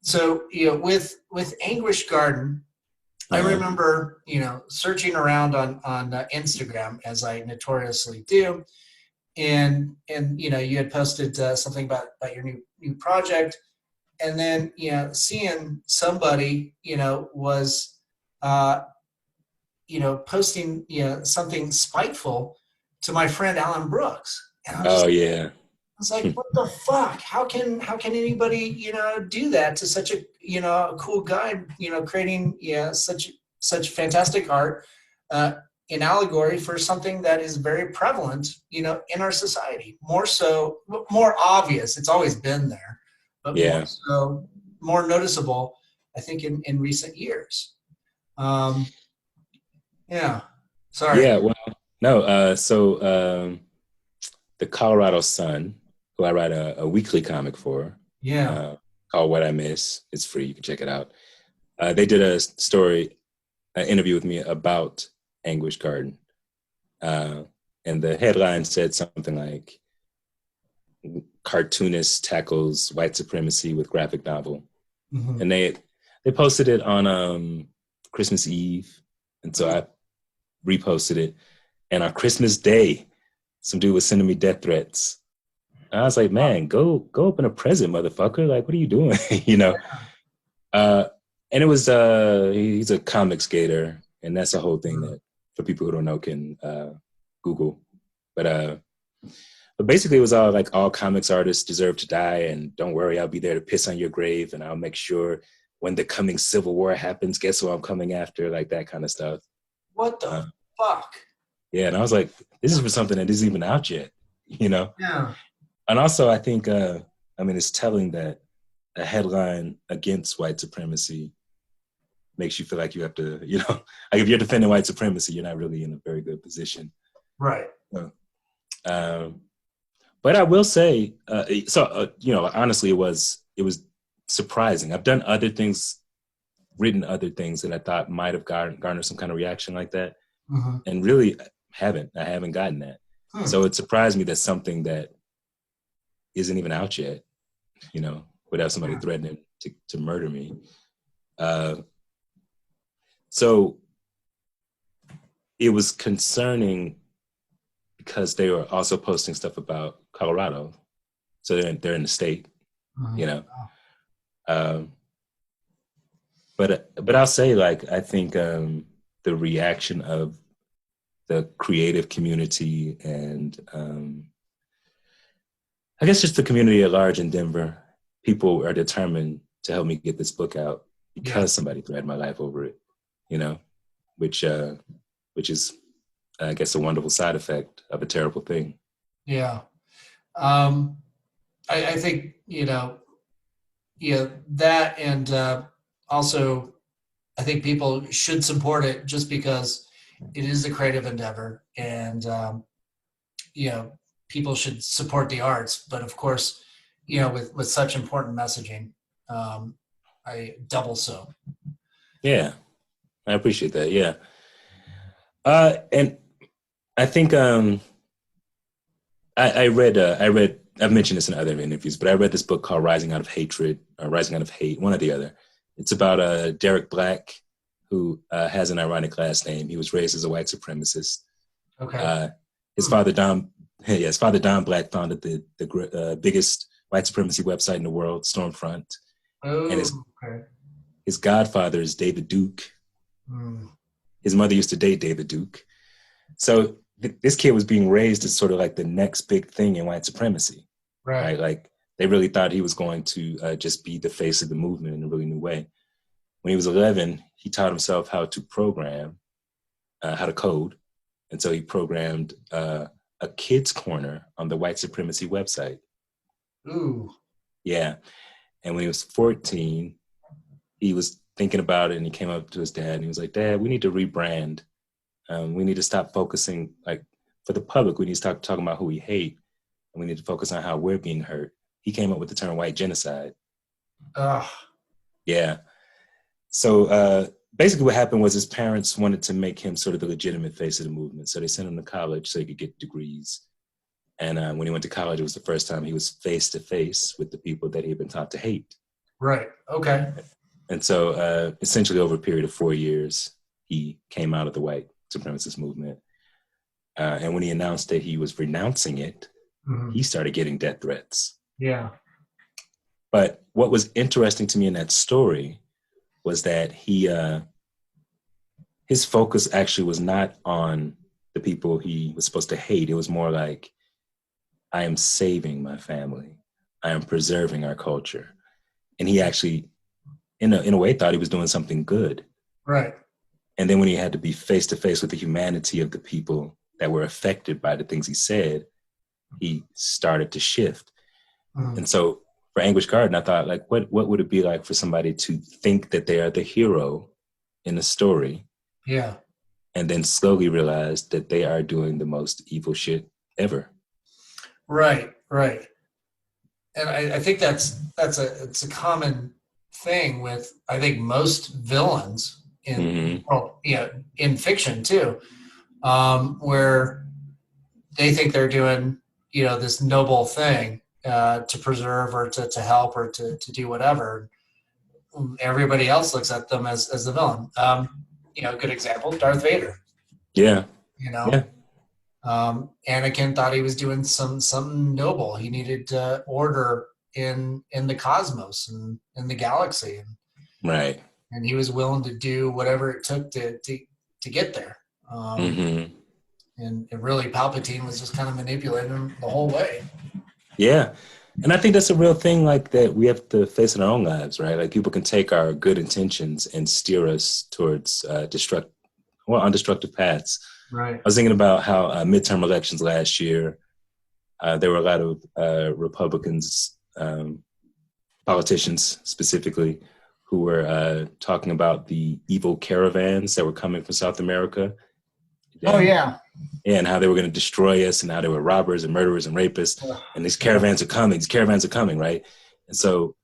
[SPEAKER 1] So with Anguish Garden, I remember, searching around on Instagram, as I notoriously do. And you had posted something about your new project, and then seeing somebody was posting something spiteful to my friend Alan Brooks. And I was like, what the fuck? How can anybody do that to such a cool guy creating such fantastic art in allegory for something that is very prevalent, in our society. More obvious. It's always been there, but more noticeable, I think, in recent years. Sorry.
[SPEAKER 2] Yeah. Well, no. So the Colorado Sun, who I write a weekly comic for, called What I Miss. It's free. You can check it out. They did an interview with me about Anguish Garden. And the headline said something like, cartoonist tackles white supremacy with graphic novel. Mm-hmm. And they posted it on Christmas Eve. And so I reposted it. And on Christmas Day, some dude was sending me death threats And I was like, man, go open a present, motherfucker. Like, what are you doing? You know? And it was he's a comic skater, and that's a whole thing that for people who don't know can Google. But basically, it was all like all comics artists deserve to die, and don't worry, I'll be there to piss on your grave, and I'll make sure when the coming Civil War happens, guess who I'm coming after, like that kind of stuff.
[SPEAKER 1] What the fuck?
[SPEAKER 2] Yeah, and I was like, this is for something that isn't even out yet, you know?
[SPEAKER 1] Yeah.
[SPEAKER 2] And also, I think, it's telling that a headline against white supremacy makes you feel like you have to, you know, like if you're defending white supremacy, you're not really in a very good position.
[SPEAKER 1] Right.
[SPEAKER 2] But I will say, honestly, it was surprising. I've done other things, written other things that I thought might have garnered some kind of reaction like that.
[SPEAKER 1] Mm-hmm.
[SPEAKER 2] And really I haven't gotten that. So it surprised me that something that isn't even out yet, you know, without somebody threatening to murder me. So it was concerning because they were also posting stuff about Colorado. So they're in the state, you know. But I'll say, like, I think the reaction of the creative community and I guess just the community at large in Denver, people are determined to help me get this book out because somebody threatened my life over it, you know, which is, I guess, a wonderful side effect of a terrible thing.
[SPEAKER 1] Yeah. I think, you know, that, and also I think people should support it just because it is a creative endeavor, and, you know, people should support the arts. But of course, you know, with such important messaging, I double so.
[SPEAKER 2] Yeah, I appreciate that. Yeah. And I think I read, I've mentioned this in other interviews, but I read this book called Rising Out of Hatred, or Rising Out of Hate, one or the other. It's about Derek Black, who has an ironic last name. He was raised as a white supremacist.
[SPEAKER 1] Okay.
[SPEAKER 2] His father, Don Black, founded the biggest white supremacy website in the world, Stormfront.
[SPEAKER 1] Oh,
[SPEAKER 2] and
[SPEAKER 1] okay.
[SPEAKER 2] His godfather is David Duke. His mother used to date David Duke. So this kid was being raised as sort of like the next big thing in white supremacy. Right? Like, they really thought he was going to just be the face of the movement in a really new way. When he was 11, he taught himself how to program, how to code. And so he programmed a kid's corner on the white supremacy website.
[SPEAKER 1] Ooh.
[SPEAKER 2] Yeah. And when he was 14, he was thinking about it, and he came up to his dad and he was like, Dad, we need to rebrand. We need to stop focusing, like, for the public, we need to stop talking about who we hate, and we need to focus on how we're being hurt. He came up with the term white genocide. Yeah. So basically what happened was his parents wanted to make him sort of the legitimate face of the movement. So they sent him to college so he could get degrees. And when he went to college, it was the first time he was face to face with the people that he had been taught to hate.
[SPEAKER 1] Right. Okay.
[SPEAKER 2] And so essentially over a period of 4 years, he came out of the white supremacist movement. And when he announced that he was renouncing it, he started getting death threats.
[SPEAKER 1] Yeah.
[SPEAKER 2] But what was interesting to me in that story was that his focus actually was not on the people he was supposed to hate. It was more like, I am saving my family. I am preserving our culture. And he actually, in a way, thought he was doing something good.
[SPEAKER 1] Right.
[SPEAKER 2] And then when he had to be face to face with the humanity of the people that were affected by the things he said, he started to shift. And so for Anguish Garden, I thought, like, what would it be like for somebody to think that they are the hero in a story?
[SPEAKER 1] Yeah.
[SPEAKER 2] And then slowly realize that they are doing the most evil shit ever.
[SPEAKER 1] Right. Right. And I think it's a common thing with, I think, most villains in in fiction too, where they think they're doing, you know, this noble thing to preserve or to help or to do whatever. Everybody else looks at them as the villain. You know, good example, Darth Vader.
[SPEAKER 2] Yeah.
[SPEAKER 1] You know,
[SPEAKER 2] yeah.
[SPEAKER 1] Anakin thought he was doing something noble. He needed order in the cosmos and in the galaxy,
[SPEAKER 2] Right.
[SPEAKER 1] and he was willing to do whatever it took to get there.
[SPEAKER 2] Mm-hmm.
[SPEAKER 1] And really, Palpatine was just kind of manipulating him the whole way.
[SPEAKER 2] Yeah. And I think that's a real thing, like that we have to face in our own lives, right? Like people can take our good intentions and steer us towards undestructive paths.
[SPEAKER 1] Right.
[SPEAKER 2] I was thinking about how midterm elections last year, there were a lot of Republicans, politicians specifically, who were talking about the evil caravans that were coming from South America.
[SPEAKER 1] Oh, yeah.
[SPEAKER 2] And how they were going to destroy us and how they were robbers and murderers and rapists. And these caravans are coming, right? And so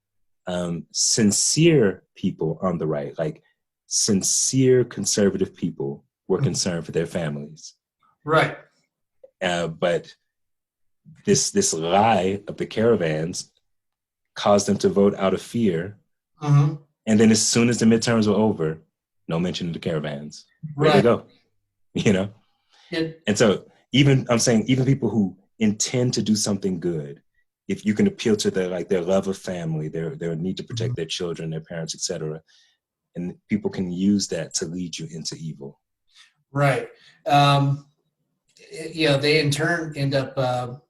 [SPEAKER 2] sincere people on the right, like sincere conservative people, were concerned for their families.
[SPEAKER 1] Right.
[SPEAKER 2] But this lie of the caravans caused them to vote out of fear.
[SPEAKER 1] Mm-hmm.
[SPEAKER 2] And then as soon as the midterms were over, no mention of the caravans. Where'd they go? You know? And so even people who intend to do something good, if you can appeal to their love of family, their need to protect their children, their parents, etc., and people can use that to lead you into evil.
[SPEAKER 1] Right. They in turn end up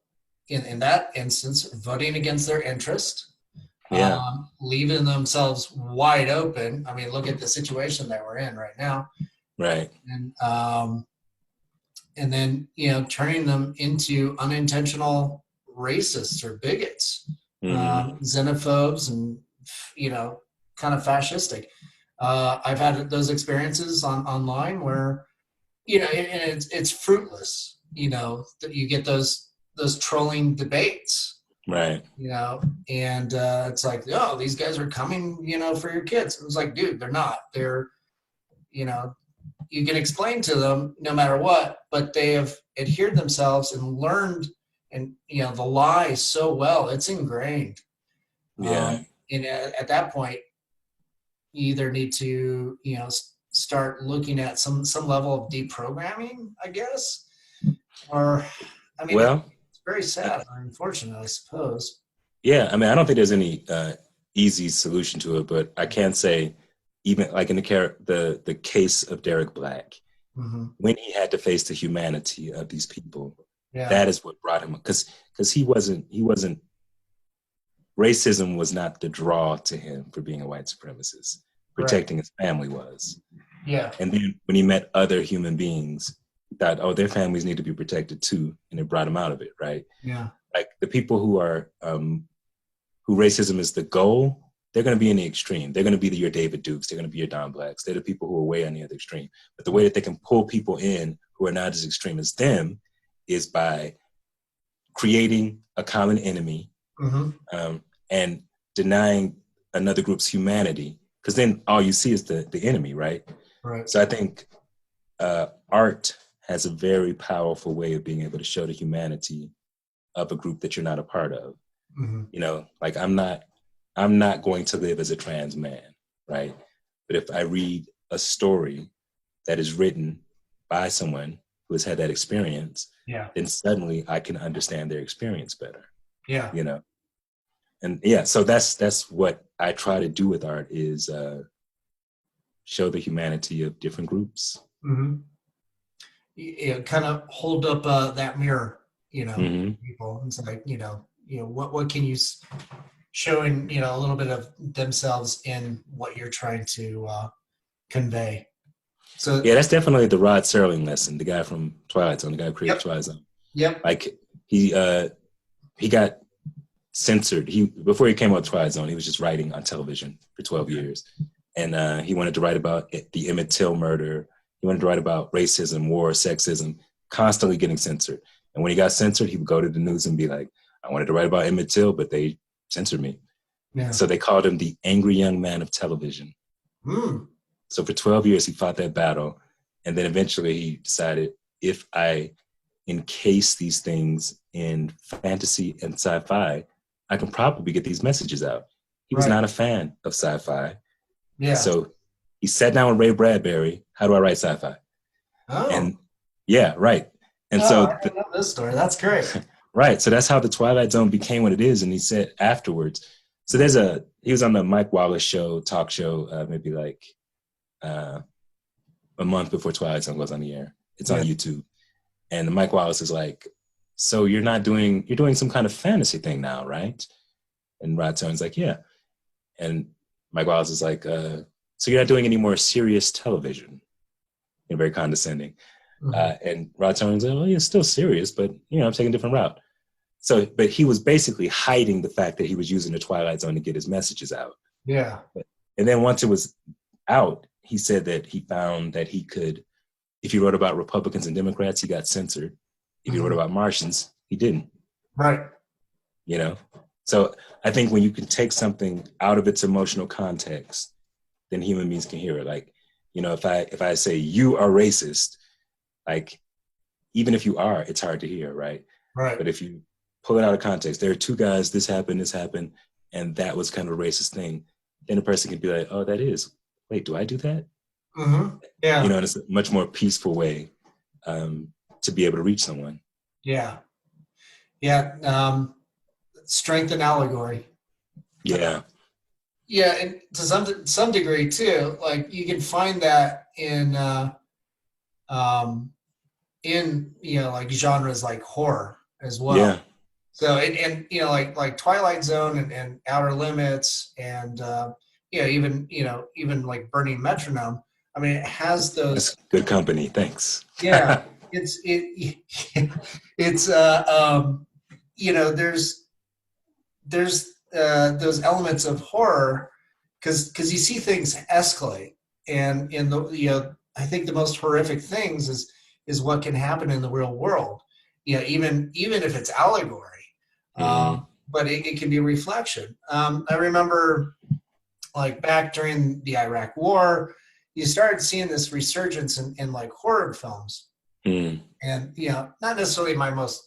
[SPEAKER 1] in that instance voting against their interest, leaving themselves wide open. I mean, look at the situation that we're in right now.
[SPEAKER 2] Right.
[SPEAKER 1] And then, turning them into unintentional racists or bigots, xenophobes, and, kind of fascistic. I've had those experiences online where, and it's fruitless, that you get those trolling debates.
[SPEAKER 2] Right.
[SPEAKER 1] And it's like, oh, these guys are coming, for your kids. It was like, dude, they're not. They're, you can explain to them no matter what, but they have adhered themselves and learned, and the lie so well, it's ingrained.
[SPEAKER 2] Yeah.
[SPEAKER 1] And at that point, you either need to start looking at some level of deprogramming, I guess, or it's very sad, unfortunate, I suppose.
[SPEAKER 2] Yeah, I mean, I don't think there's any easy solution to it, but I can say, even like in the case of Derek Black, when he had to face the humanity of these people, that is what brought him, because he wasn't racism was not the draw to him for being a white supremacist. Protecting his family was.
[SPEAKER 1] Yeah.
[SPEAKER 2] And then when he met other human beings, he thought, oh, their families need to be protected too, and it brought him out of it, right?
[SPEAKER 1] Yeah.
[SPEAKER 2] Like the people who are who racism is the goal, they're going to be in the extreme. They're going to be your David Dukes. They're going to be your Don Blacks. They're the people who are way on the other extreme. But the way that they can pull people in who are not as extreme as them is by creating a common enemy and denying another group's humanity. Because then all you see is the enemy, right?
[SPEAKER 1] Right.
[SPEAKER 2] So I think art has a very powerful way of being able to show the humanity of a group that you're not a part of. Like I'm not going to live as a trans man, right? But if I read a story that is written by someone who has had that experience, then suddenly I can understand their experience better.
[SPEAKER 1] Yeah.
[SPEAKER 2] And so that's what I try to do with art is show the humanity of different groups.
[SPEAKER 1] Kind of hold up that mirror, people. It's like, what can you showing, a little bit of themselves in what you're trying to convey. So
[SPEAKER 2] yeah, that's definitely the Rod Serling lesson, the guy from Twilight Zone, the guy who created Twilight Zone.
[SPEAKER 1] Yep.
[SPEAKER 2] Like he got censored. Before he came out with Twilight Zone, he was just writing on television for 12 years. And he wanted to write about the Emmett Till murder. He wanted to write about racism, war, sexism, constantly getting censored. And when he got censored, he would go to the news and be like, I wanted to write about Emmett Till, but they censored me. Yeah. So they called him the angry young man of television. So for 12 years, he fought that battle. And then eventually he decided, if I encase these things in fantasy and sci-fi, I can probably get these messages out. He was not a fan of sci-fi.
[SPEAKER 1] Yeah.
[SPEAKER 2] So he sat down with Ray Bradbury. How do I write sci-fi?
[SPEAKER 1] Oh.
[SPEAKER 2] And yeah, right. And
[SPEAKER 1] Oh,
[SPEAKER 2] so
[SPEAKER 1] I didn't know this story. That's great.
[SPEAKER 2] right. So that's how the Twilight Zone became what it is. And he said afterwards. So he was on the Mike Wallace show, talk show, maybe like a month before Twilight Zone goes on the air. It's on YouTube. And Mike Wallace is like, so you're doing some kind of fantasy thing now, right? And Rod Serling's like, yeah. And Mike Wallace is like, so you're not doing any more serious television? And very condescending. And Rod Serling's like, well, yeah, it's still serious, but I'm taking a different route. So, but he was basically hiding the fact that he was using the Twilight Zone to get his messages out.
[SPEAKER 1] Yeah.
[SPEAKER 2] And then once it was out, he said that he found that he could, if he wrote about Republicans and Democrats, he got censored. If he wrote about Martians, he didn't.
[SPEAKER 1] Right.
[SPEAKER 2] So I think when you can take something out of its emotional context, then human beings can hear it. Like, if I say you are racist, like, even if you are, it's hard to hear, right?
[SPEAKER 1] Right.
[SPEAKER 2] But if you pull it out of context, there are two guys, this happened, and that was kind of a racist thing, then a person can be like, oh, wait, do I do that?
[SPEAKER 1] Yeah.
[SPEAKER 2] And it's a much more peaceful way to be able to reach someone.
[SPEAKER 1] Yeah. Strength and allegory.
[SPEAKER 2] Yeah.
[SPEAKER 1] Yeah, and to some degree too, like you can find that in like genres like horror as well.
[SPEAKER 2] Yeah.
[SPEAKER 1] So and like Twilight Zone and Outer Limits and even like Burning Metronome. I mean, it has those.
[SPEAKER 2] That's good company. Thanks.
[SPEAKER 1] Yeah, it's there's those elements of horror because you see things escalate, and in the I think the most horrific things is what can happen in the real world. Even if it's allegory, but it can be a reflection. I remember like back during the Iraq War, you started seeing this resurgence in like horror films. And not necessarily my most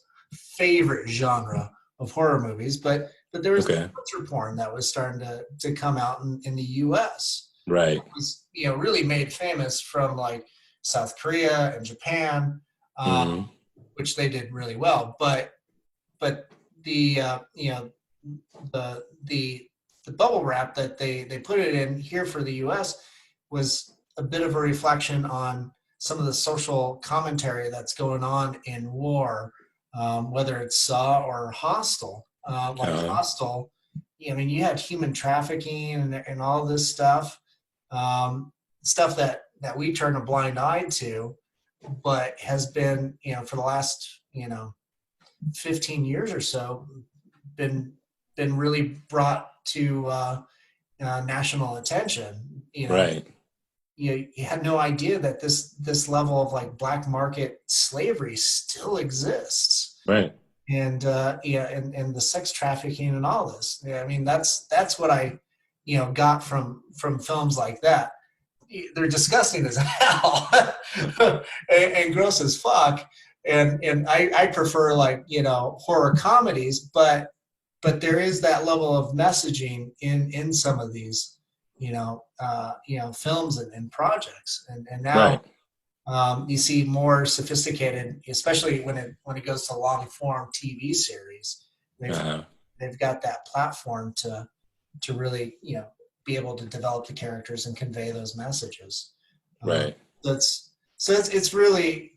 [SPEAKER 1] favorite genre of horror movies, but there was torture porn that was starting to come out in the U.S.
[SPEAKER 2] Right.
[SPEAKER 1] It was really made famous from like South Korea and Japan, which they did really well. But the the bubble wrap that they put it in here for the U.S. was a bit of a reflection on some of the social commentary that's going on in war, whether it's Saw or Hostel. Hostel, I mean, you had human trafficking and all this stuff, stuff that we turn a blind eye to, but has been, for the last, 15 years or so, been really brought to national attention.
[SPEAKER 2] Right.
[SPEAKER 1] You had no idea that this level of like black market slavery still exists.
[SPEAKER 2] Right.
[SPEAKER 1] And and the sex trafficking and all this. I mean, that's what I got from films like that. They're disgusting as hell and gross as fuck. And I prefer like horror comedies, but there is that level of messaging in some of these films and projects, and now you see more sophisticated, especially when it goes to long form TV series. They've got that platform to really be able to develop the characters and convey those messages.
[SPEAKER 2] Right.
[SPEAKER 1] So it's really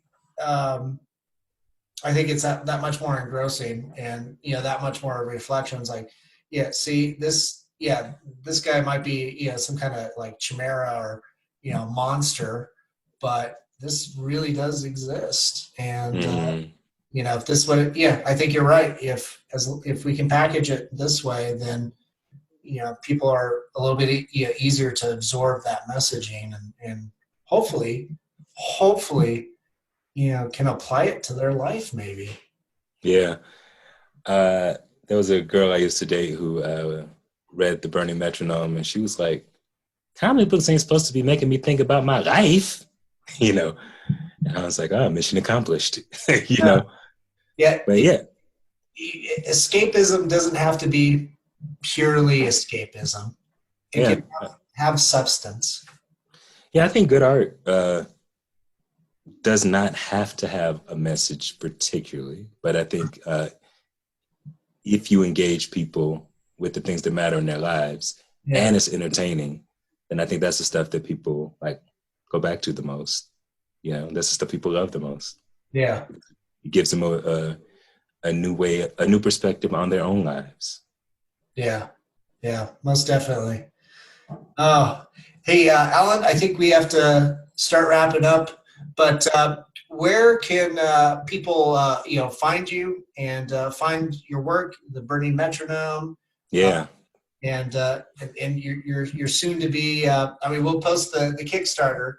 [SPEAKER 1] I think it's that much more engrossing, and that much more reflections. Like, see this guy might be some kind of like chimera or monster, but this really does exist. And if this would, I think you're right. If we can package it this way, then people are a little bit easier to absorb that messaging, and hopefully can apply it to their life maybe.
[SPEAKER 2] Yeah. There was a girl I used to date who read The Burning Metronome, and she was like, comic books ain't supposed to be making me think about my life, And I was like, oh, mission accomplished,
[SPEAKER 1] Yeah.
[SPEAKER 2] But yeah.
[SPEAKER 1] Escapism doesn't have to be purely escapism. It can have substance.
[SPEAKER 2] Yeah, I think good art does not have to have a message particularly, but I think if you engage people with the things that matter in their lives and it's entertaining, then I think that's the stuff that people like go back to the most. You know, that's the stuff people love the most.
[SPEAKER 1] Yeah.
[SPEAKER 2] It gives them a new way, a new perspective on their own lives.
[SPEAKER 1] Yeah. Yeah, most definitely. Oh, hey, Alan, I think we have to start wrapping up, but where can people, find you and find your work, the Burning Metronome?
[SPEAKER 2] Yeah.
[SPEAKER 1] And you're soon to be. We'll post the Kickstarter.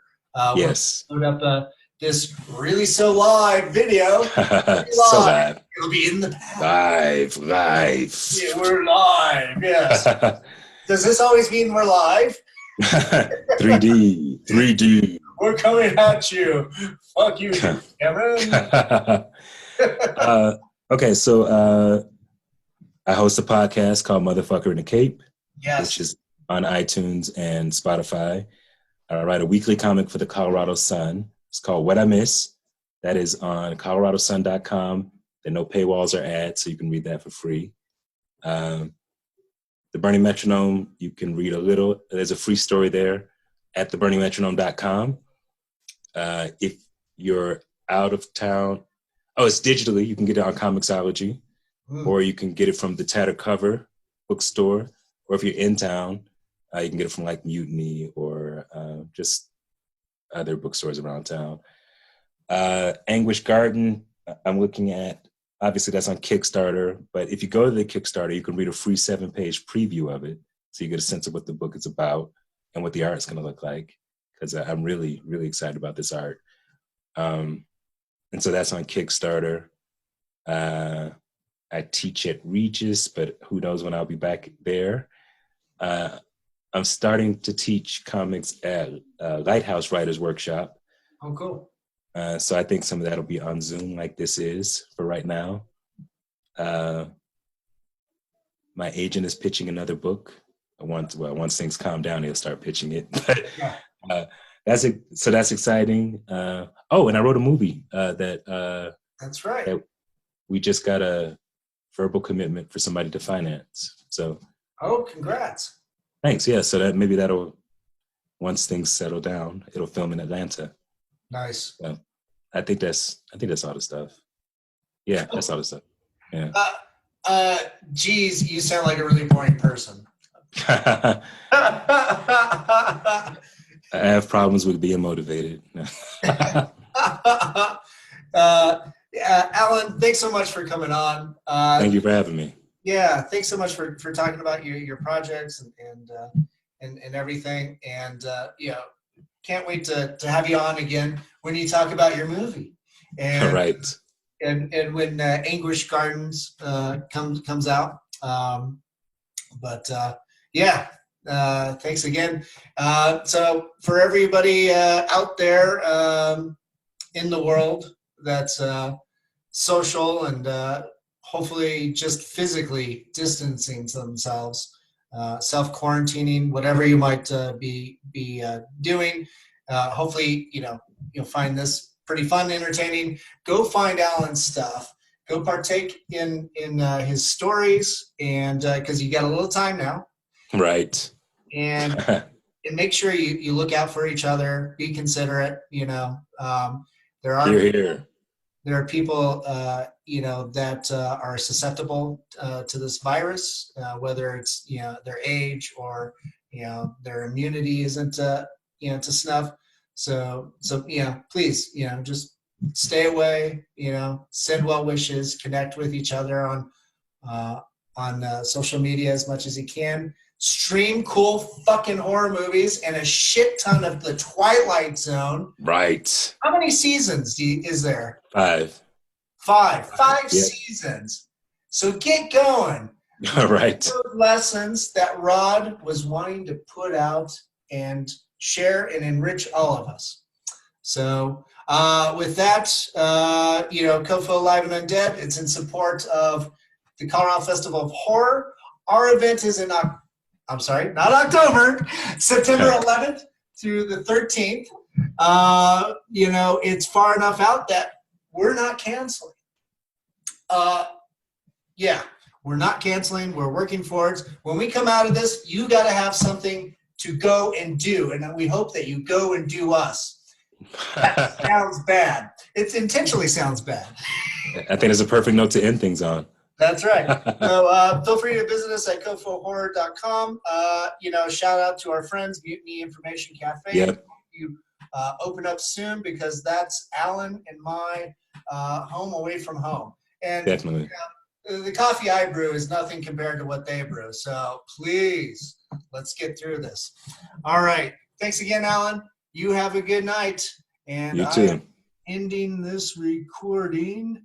[SPEAKER 2] Yes.
[SPEAKER 1] We'll put up this really so live video.
[SPEAKER 2] So live.
[SPEAKER 1] It'll be in the past.
[SPEAKER 2] Live.
[SPEAKER 1] Yeah, we're live. Yes. Does this always mean we're live?
[SPEAKER 2] 3D.
[SPEAKER 1] We're coming at you. Fuck you, Cameron.
[SPEAKER 2] Okay, so I host a podcast called Motherfucker in the Cape, which is on iTunes and Spotify. I write a weekly comic for the Colorado Sun. It's called What I Miss. That is on coloradosun.com. There are no paywalls or ads, so you can read that for free. The Burning Metronome, you can read a little. There's a free story there at theburningmetronome.com. If you're out of town, it's digitally. You can get it on Comixology, or you can get it from the Tattered Cover bookstore. Or if you're in town, you can get it from like Mutiny or just other bookstores around town. Anguish Garden, I'm looking at. Obviously, that's on Kickstarter. But if you go to the Kickstarter, you can read a free 7-page preview of it. So you get a sense of what the book is about and what the art's going to look like. Because I'm really, really excited about this art. And so that's on Kickstarter. I teach at Regis, but who knows when I'll be back there. I'm starting to teach comics at Lighthouse Writers Workshop.
[SPEAKER 1] Oh, cool.
[SPEAKER 2] So I think some of that will be on Zoom like this is for right now. My agent is pitching another book. Once things calm down, he'll start pitching it. But that's exciting. And I wrote a movie
[SPEAKER 1] that's right.
[SPEAKER 2] That we just got a verbal commitment for somebody to finance. So
[SPEAKER 1] congrats.
[SPEAKER 2] Thanks. Yeah. So that'll once things settle down, it'll film in Atlanta.
[SPEAKER 1] Nice.
[SPEAKER 2] So I think that's all the stuff. Yeah, that's all the stuff. Yeah.
[SPEAKER 1] Geez, you sound like a really boring person.
[SPEAKER 2] I have problems with being motivated.
[SPEAKER 1] Alan, thanks so much for coming on.
[SPEAKER 2] Thank you for having me.
[SPEAKER 1] Yeah, thanks so much for talking about your projects and everything. And can't wait to have you on again when you talk about your movie. And
[SPEAKER 2] right.
[SPEAKER 1] And when Anguish Gardens comes out. Thanks again. So for everybody out there in the world that's social and hopefully just physically distancing themselves, self-quarantining, whatever you might be doing. Hopefully, you'll find this pretty fun, entertaining. Go find Alan's stuff. Go partake in his stories, and because you got a little time now.
[SPEAKER 2] Right.
[SPEAKER 1] And make sure you look out for each other. Be considerate. There are people that are susceptible to this virus, whether it's their age or their immunity isn't to snuff. So please just stay away. Send well wishes. Connect with each other on social media as much as you can. Stream cool fucking horror movies and a shit ton of the Twilight Zone.
[SPEAKER 2] Right.
[SPEAKER 1] How many seasons is there?
[SPEAKER 2] 5.
[SPEAKER 1] 5
[SPEAKER 2] Yep.
[SPEAKER 1] seasons. So get going.
[SPEAKER 2] All right.
[SPEAKER 1] Those lessons that Rod was wanting to put out and share and enrich all of us. So with that, COFOH Live Undead, it's in support of the Colorado Festival of Horror. Our event is not October, September 11th through the 13th. You know, it's far enough out that we're not canceling. Yeah, we're not canceling. We're working for it. When we come out of this, you got to have something to go and do. And we hope that you go and do us. That sounds bad. It intentionally sounds bad.
[SPEAKER 2] I think it's a perfect note to end things on.
[SPEAKER 1] That's right. So feel free to visit us at cofohorror.com. You know, shout out to our friends, Mutiny Information Cafe.
[SPEAKER 2] Yep.
[SPEAKER 1] You open up soon, because that's Alan and my home away from home. And
[SPEAKER 2] Definitely.
[SPEAKER 1] The coffee I brew is nothing compared to what they brew. So please, let's get through this. All right. Thanks again, Alan. You have a good night. And
[SPEAKER 2] You too.
[SPEAKER 1] I'm ending this recording